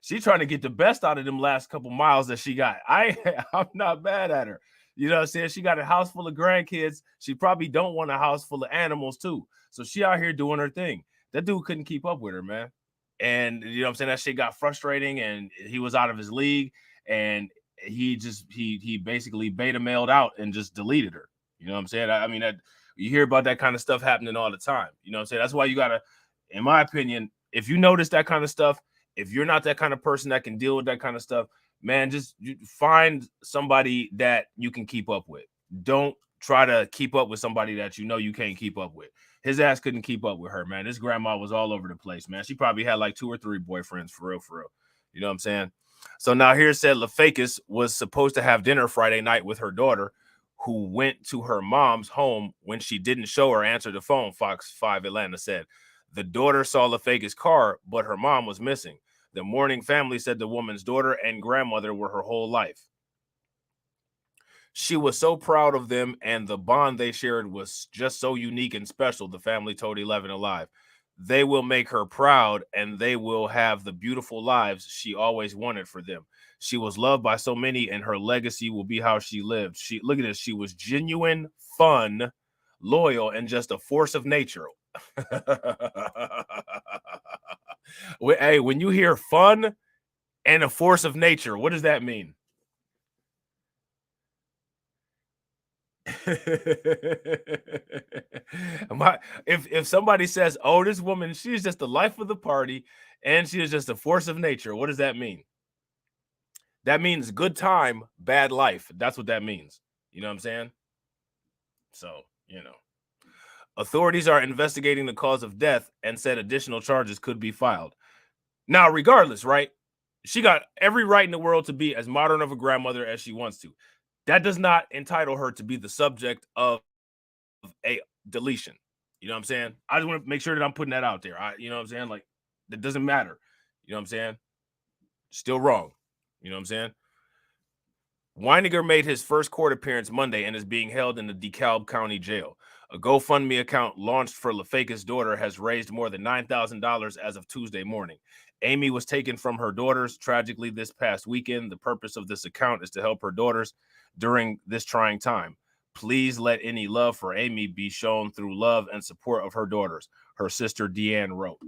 she's trying to get the best out of them last couple miles that she got. I'm not mad at her. You know what I'm saying? She got a house full of grandkids. She probably don't want a house full of animals too. So she out here doing her thing. That dude couldn't keep up with her, man. And you know what I'm saying? That shit got frustrating and he was out of his league. And he basically beta mailed out and just deleted her. You know what I'm saying? I mean, that you hear about that kind of stuff happening all the time. You know what I'm saying? That's why you gotta, in my opinion, if you notice that kind of stuff, if you're not that kind of person that can deal with that kind of stuff, man, just find somebody that you can keep up with. Don't try to keep up with somebody that you know you can't keep up with. His ass couldn't keep up with her, man. This grandma was all over the place, man. She probably had like 2 or 3 boyfriends for real. You know what I'm saying? So now here said LaFakis was supposed to have dinner Friday night with her daughter, who went to her mom's home when she didn't show or answer the phone, Fox 5 Atlanta said. The daughter saw LaFakis' car, but her mom was missing. The Morning family said the woman's daughter and grandmother were her whole life. She was so proud of them, and the bond they shared was just so unique and special, the family told 11 Alive. They will make her proud, and they will have the beautiful lives she always wanted for them. She was loved by so many, and her legacy will be how she lived. Look at this. She was genuine, fun, loyal, and just a force of nature. Hey, when you hear fun and a force of nature, what does that mean? If somebody says, "Oh, this woman, she's just the life of the party and she is just a force of nature," what does that mean? That means good time, bad life. That's what that means. You know what I'm saying? So, you know, authorities are investigating the cause of death and said additional charges could be filed. Now, regardless, right? She got every right in the world to be as modern of a grandmother as she wants to. That does not entitle her to be the subject of a deletion. You know what I'm saying? I just want to make sure that I'm putting that out there. You know what I'm saying? Like, that doesn't matter. You know what I'm saying? Still wrong. You know what I'm saying? Weininger made his first court appearance Monday and is being held in the DeKalb County Jail. A GoFundMe account launched for LaFakis' daughter has raised more than $9,000 as of Tuesday morning. Amy was taken from her daughters tragically this past weekend. The purpose of this account is to help her daughters during this trying time. Please let any love for Amy be shown through love and support of her daughters, her sister Deanne wrote.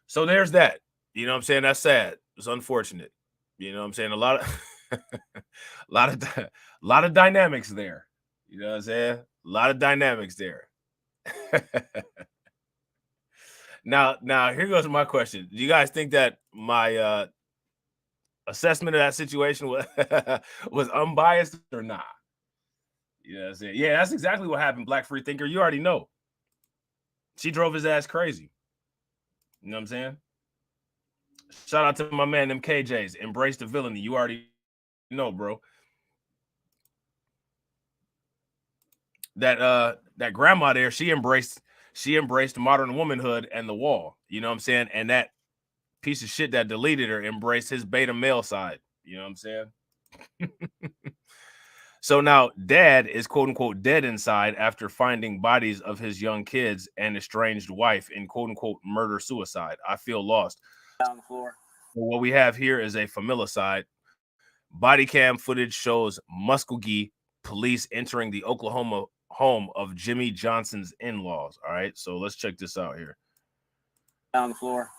So there's that. You know what I'm saying? That's sad. It's unfortunate. You know what I'm saying? A lot of dynamics there. You know what I'm saying? A lot of dynamics there. Now here goes my question. Do you guys think that my assessment of that situation was was unbiased or not? You know what I'm saying? Yeah, that's exactly what happened, Black Free Thinker. You already know. She drove his ass crazy. You know what I'm saying? Shout out to my man, them KJs. Embrace the villainy. You already know, bro. That grandma there, she embraced modern womanhood and the wall. You know what I'm saying? And that piece of shit that deleted her embraced his beta male side. You know what I'm saying? So now dad is quote unquote dead inside after finding bodies of his young kids and estranged wife in quote unquote murder suicide. I feel lost. Down the floor. What we have here is a familicide. Body cam footage shows Muskogee police entering the Oklahoma home of Jimmy Johnson's in-laws. All right, so let's check this out here. Down the floor.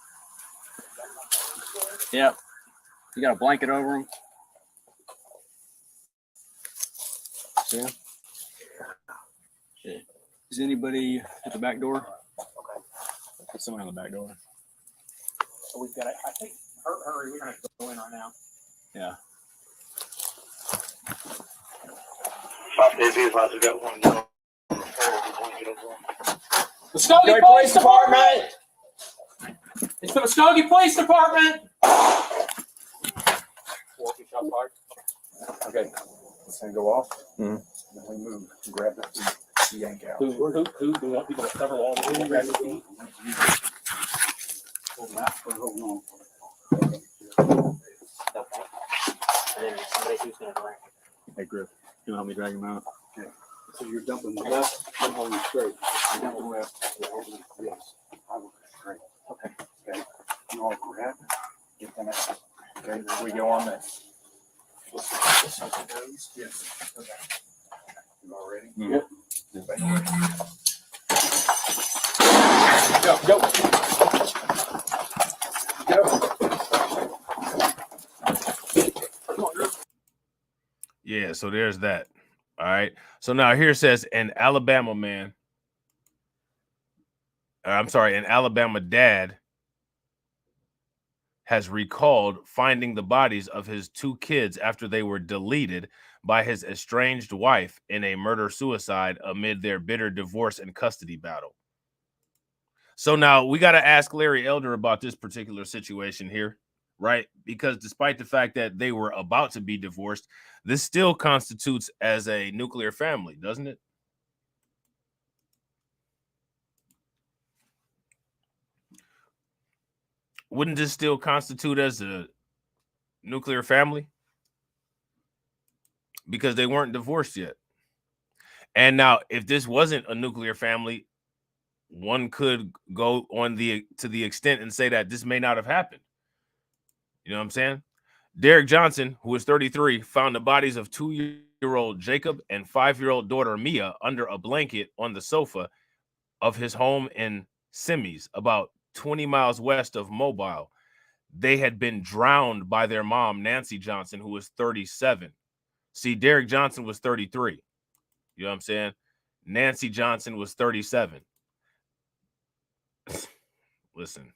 Yep. You got a blanket over him. See him? Yeah. Is anybody at the back door? Okay. Put someone on the back door. So we've got, I think, hurry, we're going to go in right now. Yeah. Muskogee Police Department! It's the Muskogee Police Department! Walking shot fired. Okay. It's going to go off. And then we move and grab the feet, yank out. Who do want people to cover all the room, grab the feet? Hold on. Hey, Griff, you know how me drag him out? Okay. So you're dumping left, I'm holding straight. I'm dumping left, you're holding yes. I will straight. Okay. Okay. You all grab, get them out. Okay, we go on that. Yes. Okay. You all ready? Yep. Go. Yeah, so there's that. All right. So now here it says an Alabama man. An Alabama dad has recalled finding the bodies of his two kids after they were deleted by his estranged wife in a murder-suicide amid their bitter divorce and custody battle. So now we got to ask Larry Elder about this particular situation here, right? Because despite the fact that they were about to be divorced, this still constitutes as a nuclear family, doesn't it? Wouldn't this still constitute as a nuclear family? Because they weren't divorced yet. And now, if this wasn't a nuclear family, one could go on to the extent and say that this may not have happened. You know what I'm saying? Derek Johnson, who is 33, found the bodies of 2-year-old Jacob and 5-year-old daughter Mia under a blanket on the sofa of his home in Simmies, about 20 miles west of Mobile. They had been drowned by their mom, Nancy Johnson, who was 37. See, Derek Johnson was 33. You know what I'm saying? Nancy Johnson was 37. Listen.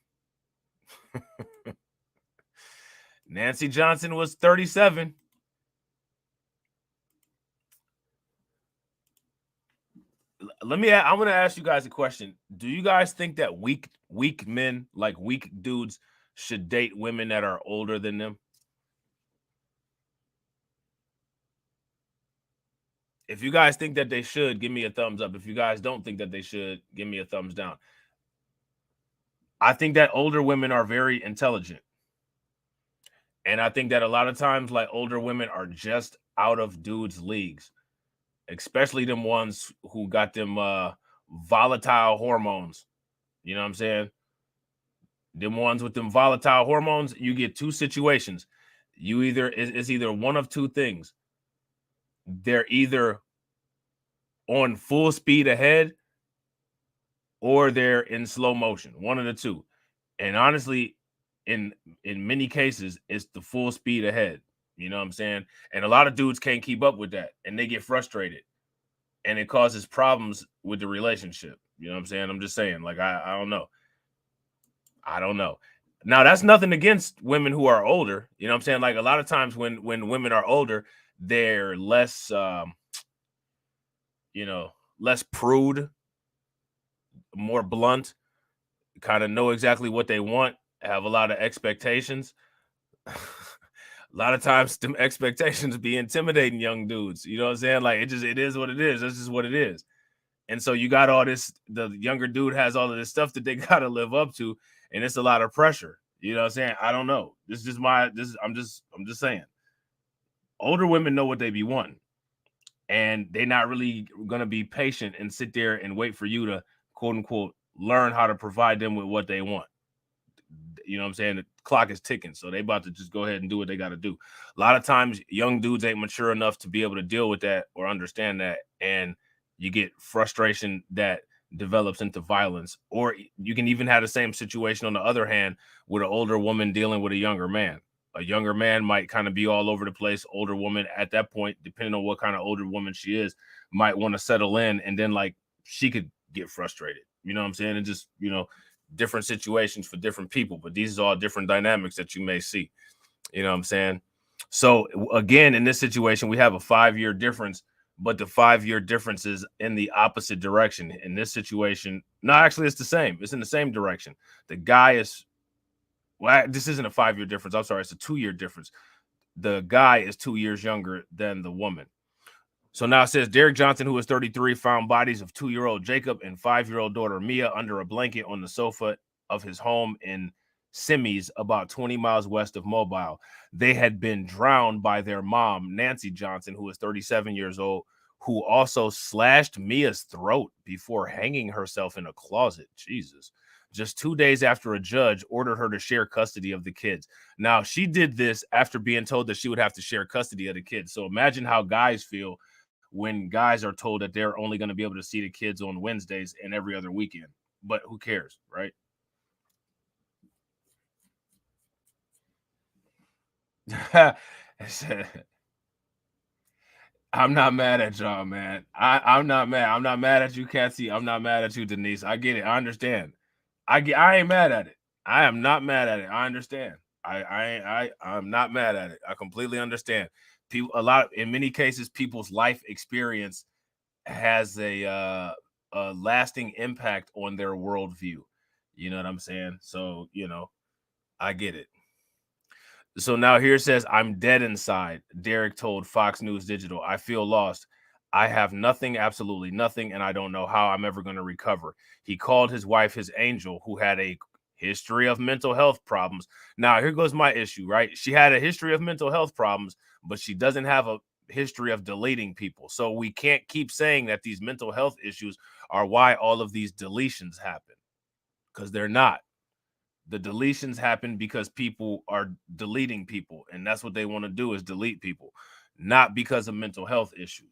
Nancy Johnson was 37. I'm going to ask you guys a question. Do you guys think that weak men, like weak dudes, should date women that are older than them? If you guys think that they should, give me a thumbs up. If you guys don't think that they should, give me a thumbs down. I think that older women are very intelligent. And I think that a lot of times, like, older women are just out of dudes' leagues, especially them ones who got them volatile hormones. You know what I'm saying? Them ones with them volatile hormones, you get two situations. It's either one of two things. They're either on full speed ahead or they're in slow motion, one of the two. And honestly, in many cases, it's the full speed ahead. You know what I'm saying? And a lot of dudes can't keep up with that, and they get frustrated, and it causes problems with the relationship. You know what I'm saying? I'm just saying, like, I don't know. I don't know. Now, that's nothing against women who are older. You know what I'm saying? Like a lot of times when women are older, they're less, you know, less prude, more blunt, kind of know exactly what they want, have a lot of expectations. A lot of times them expectations be intimidating young dudes. You know what I'm saying? Like it is what it is. That's just what it is. And so you got all this, the younger dude has all of this stuff that they gotta live up to, and it's a lot of pressure. You know what I'm saying? I don't know. This is just I'm just saying. Older women know what they be wanting, and they're not really gonna be patient and sit there and wait for you to quote unquote learn how to provide them with what they want. You know what I'm saying? The clock is ticking, so they about to just go ahead and do what they got to do. A lot of times young dudes ain't mature enough to be able to deal with that or understand that, and you get frustration that develops into violence. Or you can even have the same situation on the other hand with an older woman dealing with a younger man. A younger man might kind of be all over the place. Older woman at that point, depending on what kind of older woman she is, might want to settle in, and then like she could get frustrated. You know what I'm saying? And just, you know, different situations for different people, but these are all different dynamics that you may see. You know what I'm saying? So again, in this situation, we have a 5-year difference, but the 5-year difference is in the opposite direction. In this situation, no, actually, it's the same. It's in the same direction. The guy is, well, this isn't a 5-year difference. I'm sorry, it's a 2-year difference. The guy is 2 years younger than the woman. So now it says Derek Johnson, who is 33, found bodies of 2-year-old Jacob and 5-year-old daughter Mia under a blanket on the sofa of his home in Simmies, about 20 miles west of Mobile. They had been drowned by their mom, Nancy Johnson, who is 37 years old, who also slashed Mia's throat before hanging herself in a closet. Jesus. Just 2 days after a judge ordered her to share custody of the kids. Now, she did this after being told that she would have to share custody of the kids. So imagine how guys feel when guys are told that they're only going to be able to see the kids on Wednesdays and every other weekend. But who cares, right? I'm not mad at y'all, man. I'm not mad. I'm not mad at you, Cassie. I'm not mad at you, Denise. I get it. I understand. I ain't mad at it. I am not mad at it. I understand. I'm not mad at it. I completely understand. People, in many cases, people's life experience has a lasting impact on their worldview. You know what I'm saying? So, you know, I get it. So now here it says, I'm dead inside. Derek told Fox News Digital, I feel lost. I have nothing, absolutely nothing, and I don't know how I'm ever going to recover. He called his wife his angel, who had a history of mental health problems. Now, here goes my issue, right? She had a history of mental health problems, but she doesn't have a history of deleting people. So we can't keep saying that these mental health issues are why all of these deletions happen, because they're not. The deletions happen because people are deleting people, and that's what they want to do, is delete people, not because of mental health issues.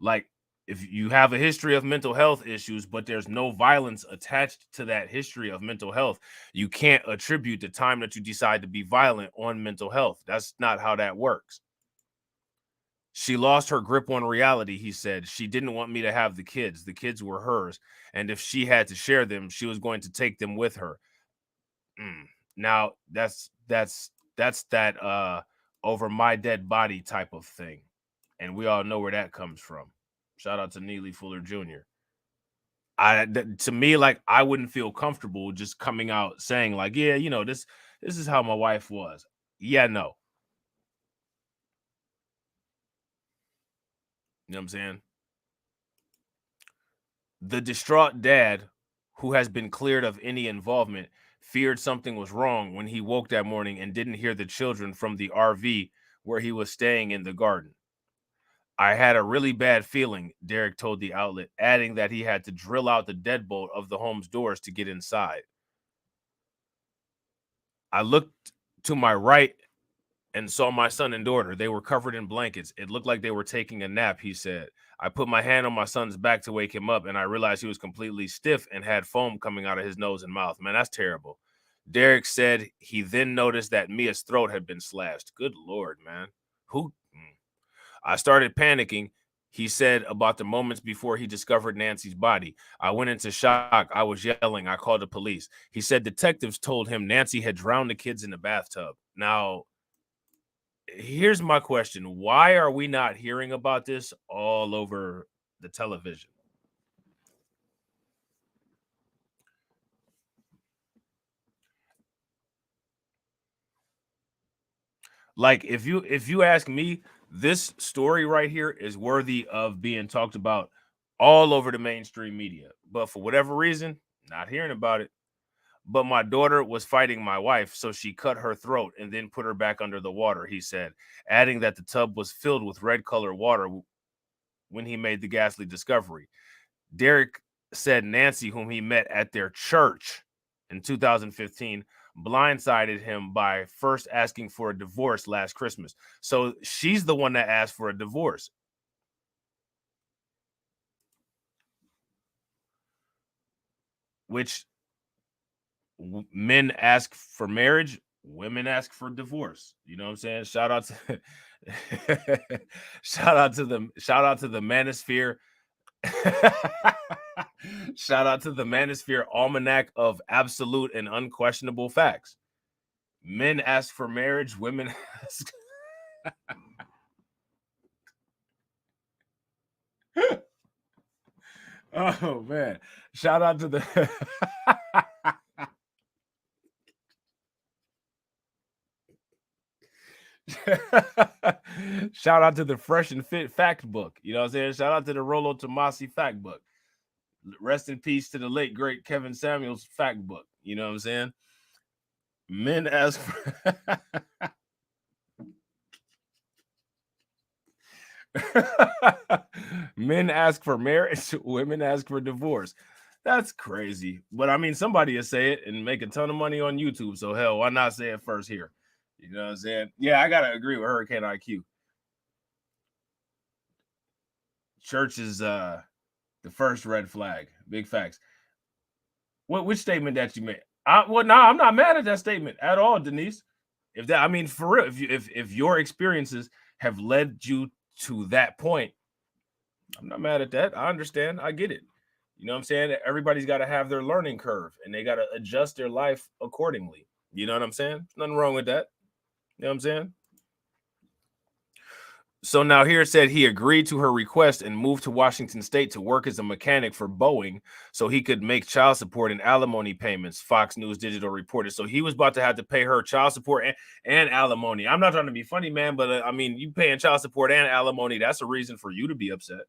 Like, if you have a history of mental health issues, but there's no violence attached to that history of mental health, you can't attribute the time that you decide to be violent on mental health. That's not how that works. She lost her grip on reality, he said. She didn't want me to have the kids. The kids were hers, and if she had to share them, she was going to take them with her. Now that's that over my dead body type of thing, and we all know where that comes from. Shout out to Neely Fuller Jr. To me, like, I wouldn't feel comfortable just coming out saying like, yeah, you know, this is how my wife was. Yeah, no. You know what I'm saying? The distraught dad, who has been cleared of any involvement, feared something was wrong when he woke that morning and didn't hear the children from the RV where he was staying in the garden. I had a really bad feeling, Derek told the outlet, adding that he had to drill out the deadbolt of the home's doors to get inside. I looked to my right and saw my son and daughter. They were covered in blankets. It looked like they were taking a nap, he said. I put my hand on my son's back to wake him up, and I realized he was completely stiff and had foam coming out of his nose and mouth. Man, that's terrible. Derek said he then noticed that Mia's throat had been slashed. Good Lord, man. I started panicking. He said about the moments before he discovered Nancy's body. I went into shock. I was yelling. I called the police. He said detectives told him Nancy had drowned the kids in the bathtub. Now, here's my question. Why are we not hearing about this all over the television? Like, if you ask me, this story right here is worthy of being talked about all over the mainstream media. But for whatever reason, not hearing about it. But my daughter was fighting my wife, so she cut her throat and then put her back under the water, he said, adding that the tub was filled with red-colored water when he made the ghastly discovery. Derek said Nancy, whom he met at their church in 2015, blindsided him by first asking for a divorce last Christmas. So she's the one that asked for a divorce. Which men ask for marriage, women ask for divorce. You know what I'm saying? Shout out to shout out to the manosphere. Shout out to the Manosphere Almanac of absolute and unquestionable facts. Men ask for marriage, women ask. Oh man. Shout out to the shout out to the Fresh and Fit fact book. You know what I'm saying? Shout out to the Rollo Tomasi fact book. Rest in peace to the late great Kevin Samuels fact book. You know what I'm saying? Men ask for men ask for marriage, women ask for divorce. That's crazy. But I mean, somebody will say it and make a ton of money on YouTube. So hell, why not say it first here? You know what I'm saying? Yeah, I gotta agree with Hurricane IQ. Church is the first red flag. Big facts. Which statement that you made? I'm not mad at that statement at all, Denise. If that, I mean, for real, if your experiences have led you to that point, I'm not mad at that. I understand. I get it. You know what I'm saying? Everybody's got to have their learning curve and they got to adjust their life accordingly. You know what I'm saying? Nothing wrong with that. You know what I'm saying? So now here it said he agreed to her request and moved to Washington State to work as a mechanic for Boeing so he could make child support and alimony payments, Fox News Digital reported. So he was about to have to pay her child support and alimony. I'm not trying to be funny, man, but I mean, you paying child support and alimony, that's a reason for you to be upset.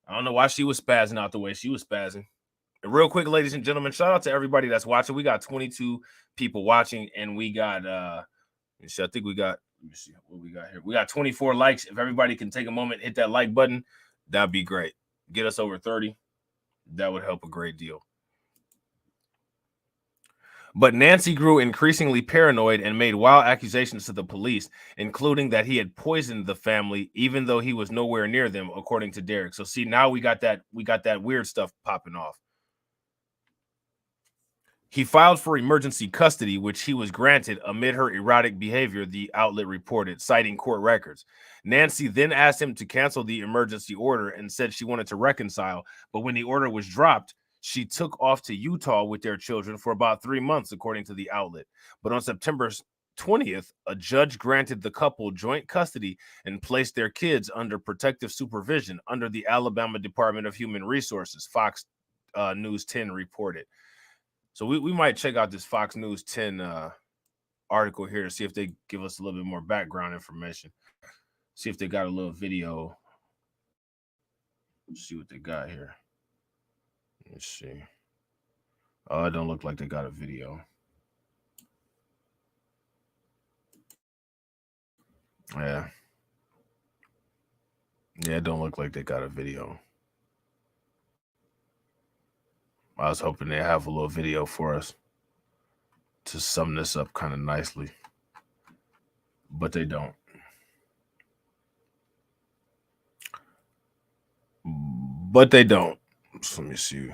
I don't know why she was spazzing out the way she was spazzing. And real quick, ladies and gentlemen, shout out to everybody that's watching. We got 22 people watching, and we got I think we got, let me see what we got here. We got 24 likes. If everybody can take a moment, hit that like button, that'd be great. Get us over 30. That would help a great deal. But Nancy grew increasingly paranoid and made wild accusations to the police, including that he had poisoned the family, even though he was nowhere near them, according to Derek. So see, now we got that weird stuff popping off. He filed for emergency custody, which he was granted amid her erratic behavior, the outlet reported, citing court records. Nancy then asked him to cancel the emergency order and said she wanted to reconcile, but when the order was dropped, she took off to Utah with their children for about 3 months, according to the outlet. But on September 20th, a judge granted the couple joint custody and placed their kids under protective supervision under the Alabama Department of Human Resources, Fox News 10 reported. So we might check out this Fox News 10 article here to see if they give us a little bit more background information. See if they got a little video. Let's see what they got here. Let's see. Oh, it don't look like they got a video. Yeah. Yeah, it don't look like they got a video. I was hoping they have a little video for us to sum this up kind of nicely, but they don't. But they don't. So let me see.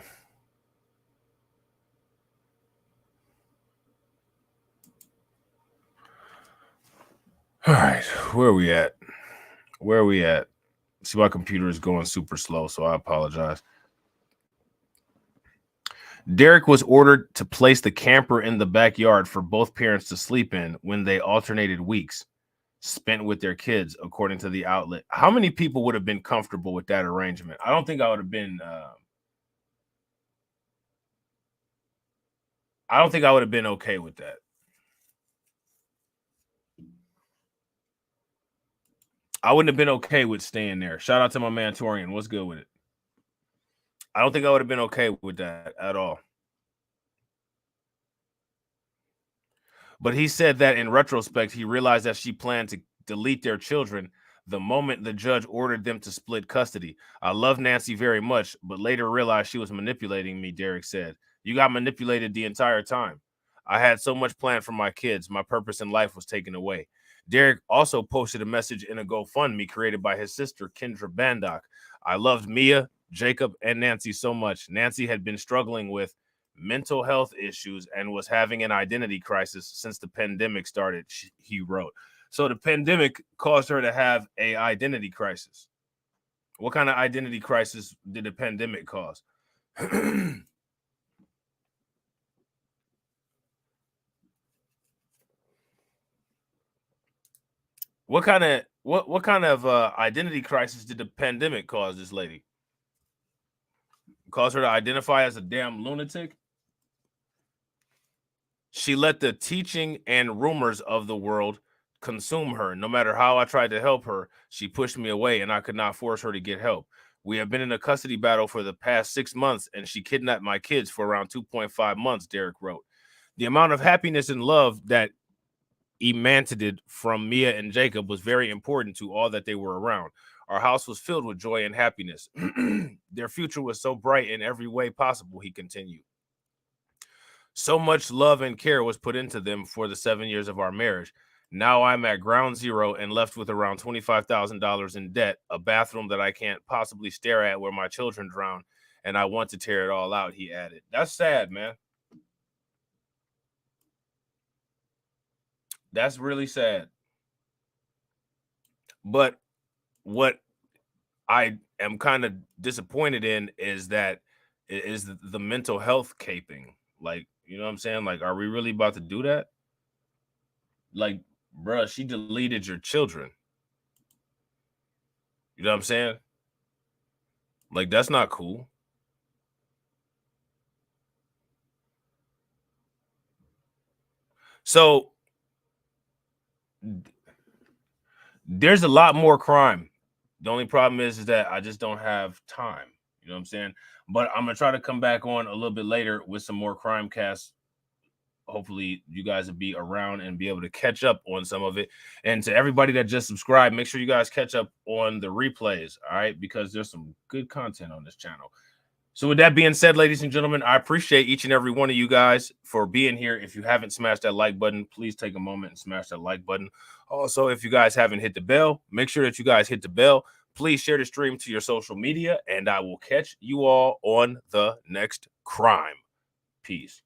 All right, where are we at? Where are we at? See, my computer is going super slow, so I apologize. Derek was ordered to place the camper in the backyard for both parents to sleep in when they alternated weeks spent with their kids, according to the outlet. How many people would have been comfortable with that arrangement? I don't think I would have been. I don't think I would have been okay with that. I wouldn't have been okay with staying there. Shout out to my man Torian. What's good with it? I don't think I would have been okay with that at all. But he said that in retrospect, he realized that she planned to delete their children the moment the judge ordered them to split custody. I love Nancy very much, but later realized she was manipulating me, Derek said. You got manipulated the entire time. I had so much planned for my kids. My purpose in life was taken away. Derek also posted a message in a GoFundMe created by his sister, Kendra Bandock. I loved Mia, Jacob, and Nancy so much. Nancy had been struggling with mental health issues and was having an identity crisis since the pandemic started, he wrote. So the pandemic caused her to have an identity crisis. What kind of identity crisis did the pandemic cause? What kind of identity crisis did the pandemic cause this lady? Cause her to identify as a damn lunatic? She let the teaching and rumors of the world consume her. No matter how I tried to help her, she pushed me away and I could not force her to get help. We have been in a custody battle for the past 6 months and she kidnapped my kids for around 2.5 months, Derek wrote. The amount of happiness and love that emanated from Mia and Jacob was very important to all that they were around. Our house was filled with joy and happiness. Their future was so bright in every way possible, he continued. So much love and care was put into them for the 7 years of our marriage. Now I'm at ground zero and left with around $25,000 in debt, a bathroom that I can't possibly stare at where my children drown, and I want to tear it all out, he added. That's sad, man. That's really sad. But what I am kind of disappointed in is that it is the mental health caping. Like, you know what I'm saying? Like, are we really about to do that? Like, bruh, she deleted your children. You know what I'm saying? Like, that's not cool. So there's a lot more crime. The only problem is that I just don't have time. You know what I'm saying? But I'm going to try to come back on a little bit later with some more crime casts. Hopefully you guys will be around and be able to catch up on some of it. And to everybody that just subscribed, make sure you guys catch up on the replays, all right? Because there's some good content on this channel. So with that being said, ladies and gentlemen, I appreciate each and every one of you guys for being here. If you haven't smashed that like button, please take a moment and smash that like button. Also, if you guys haven't hit the bell, make sure that you guys hit the bell. Please share the stream to your social media, and I will catch you all on the next crime. Peace.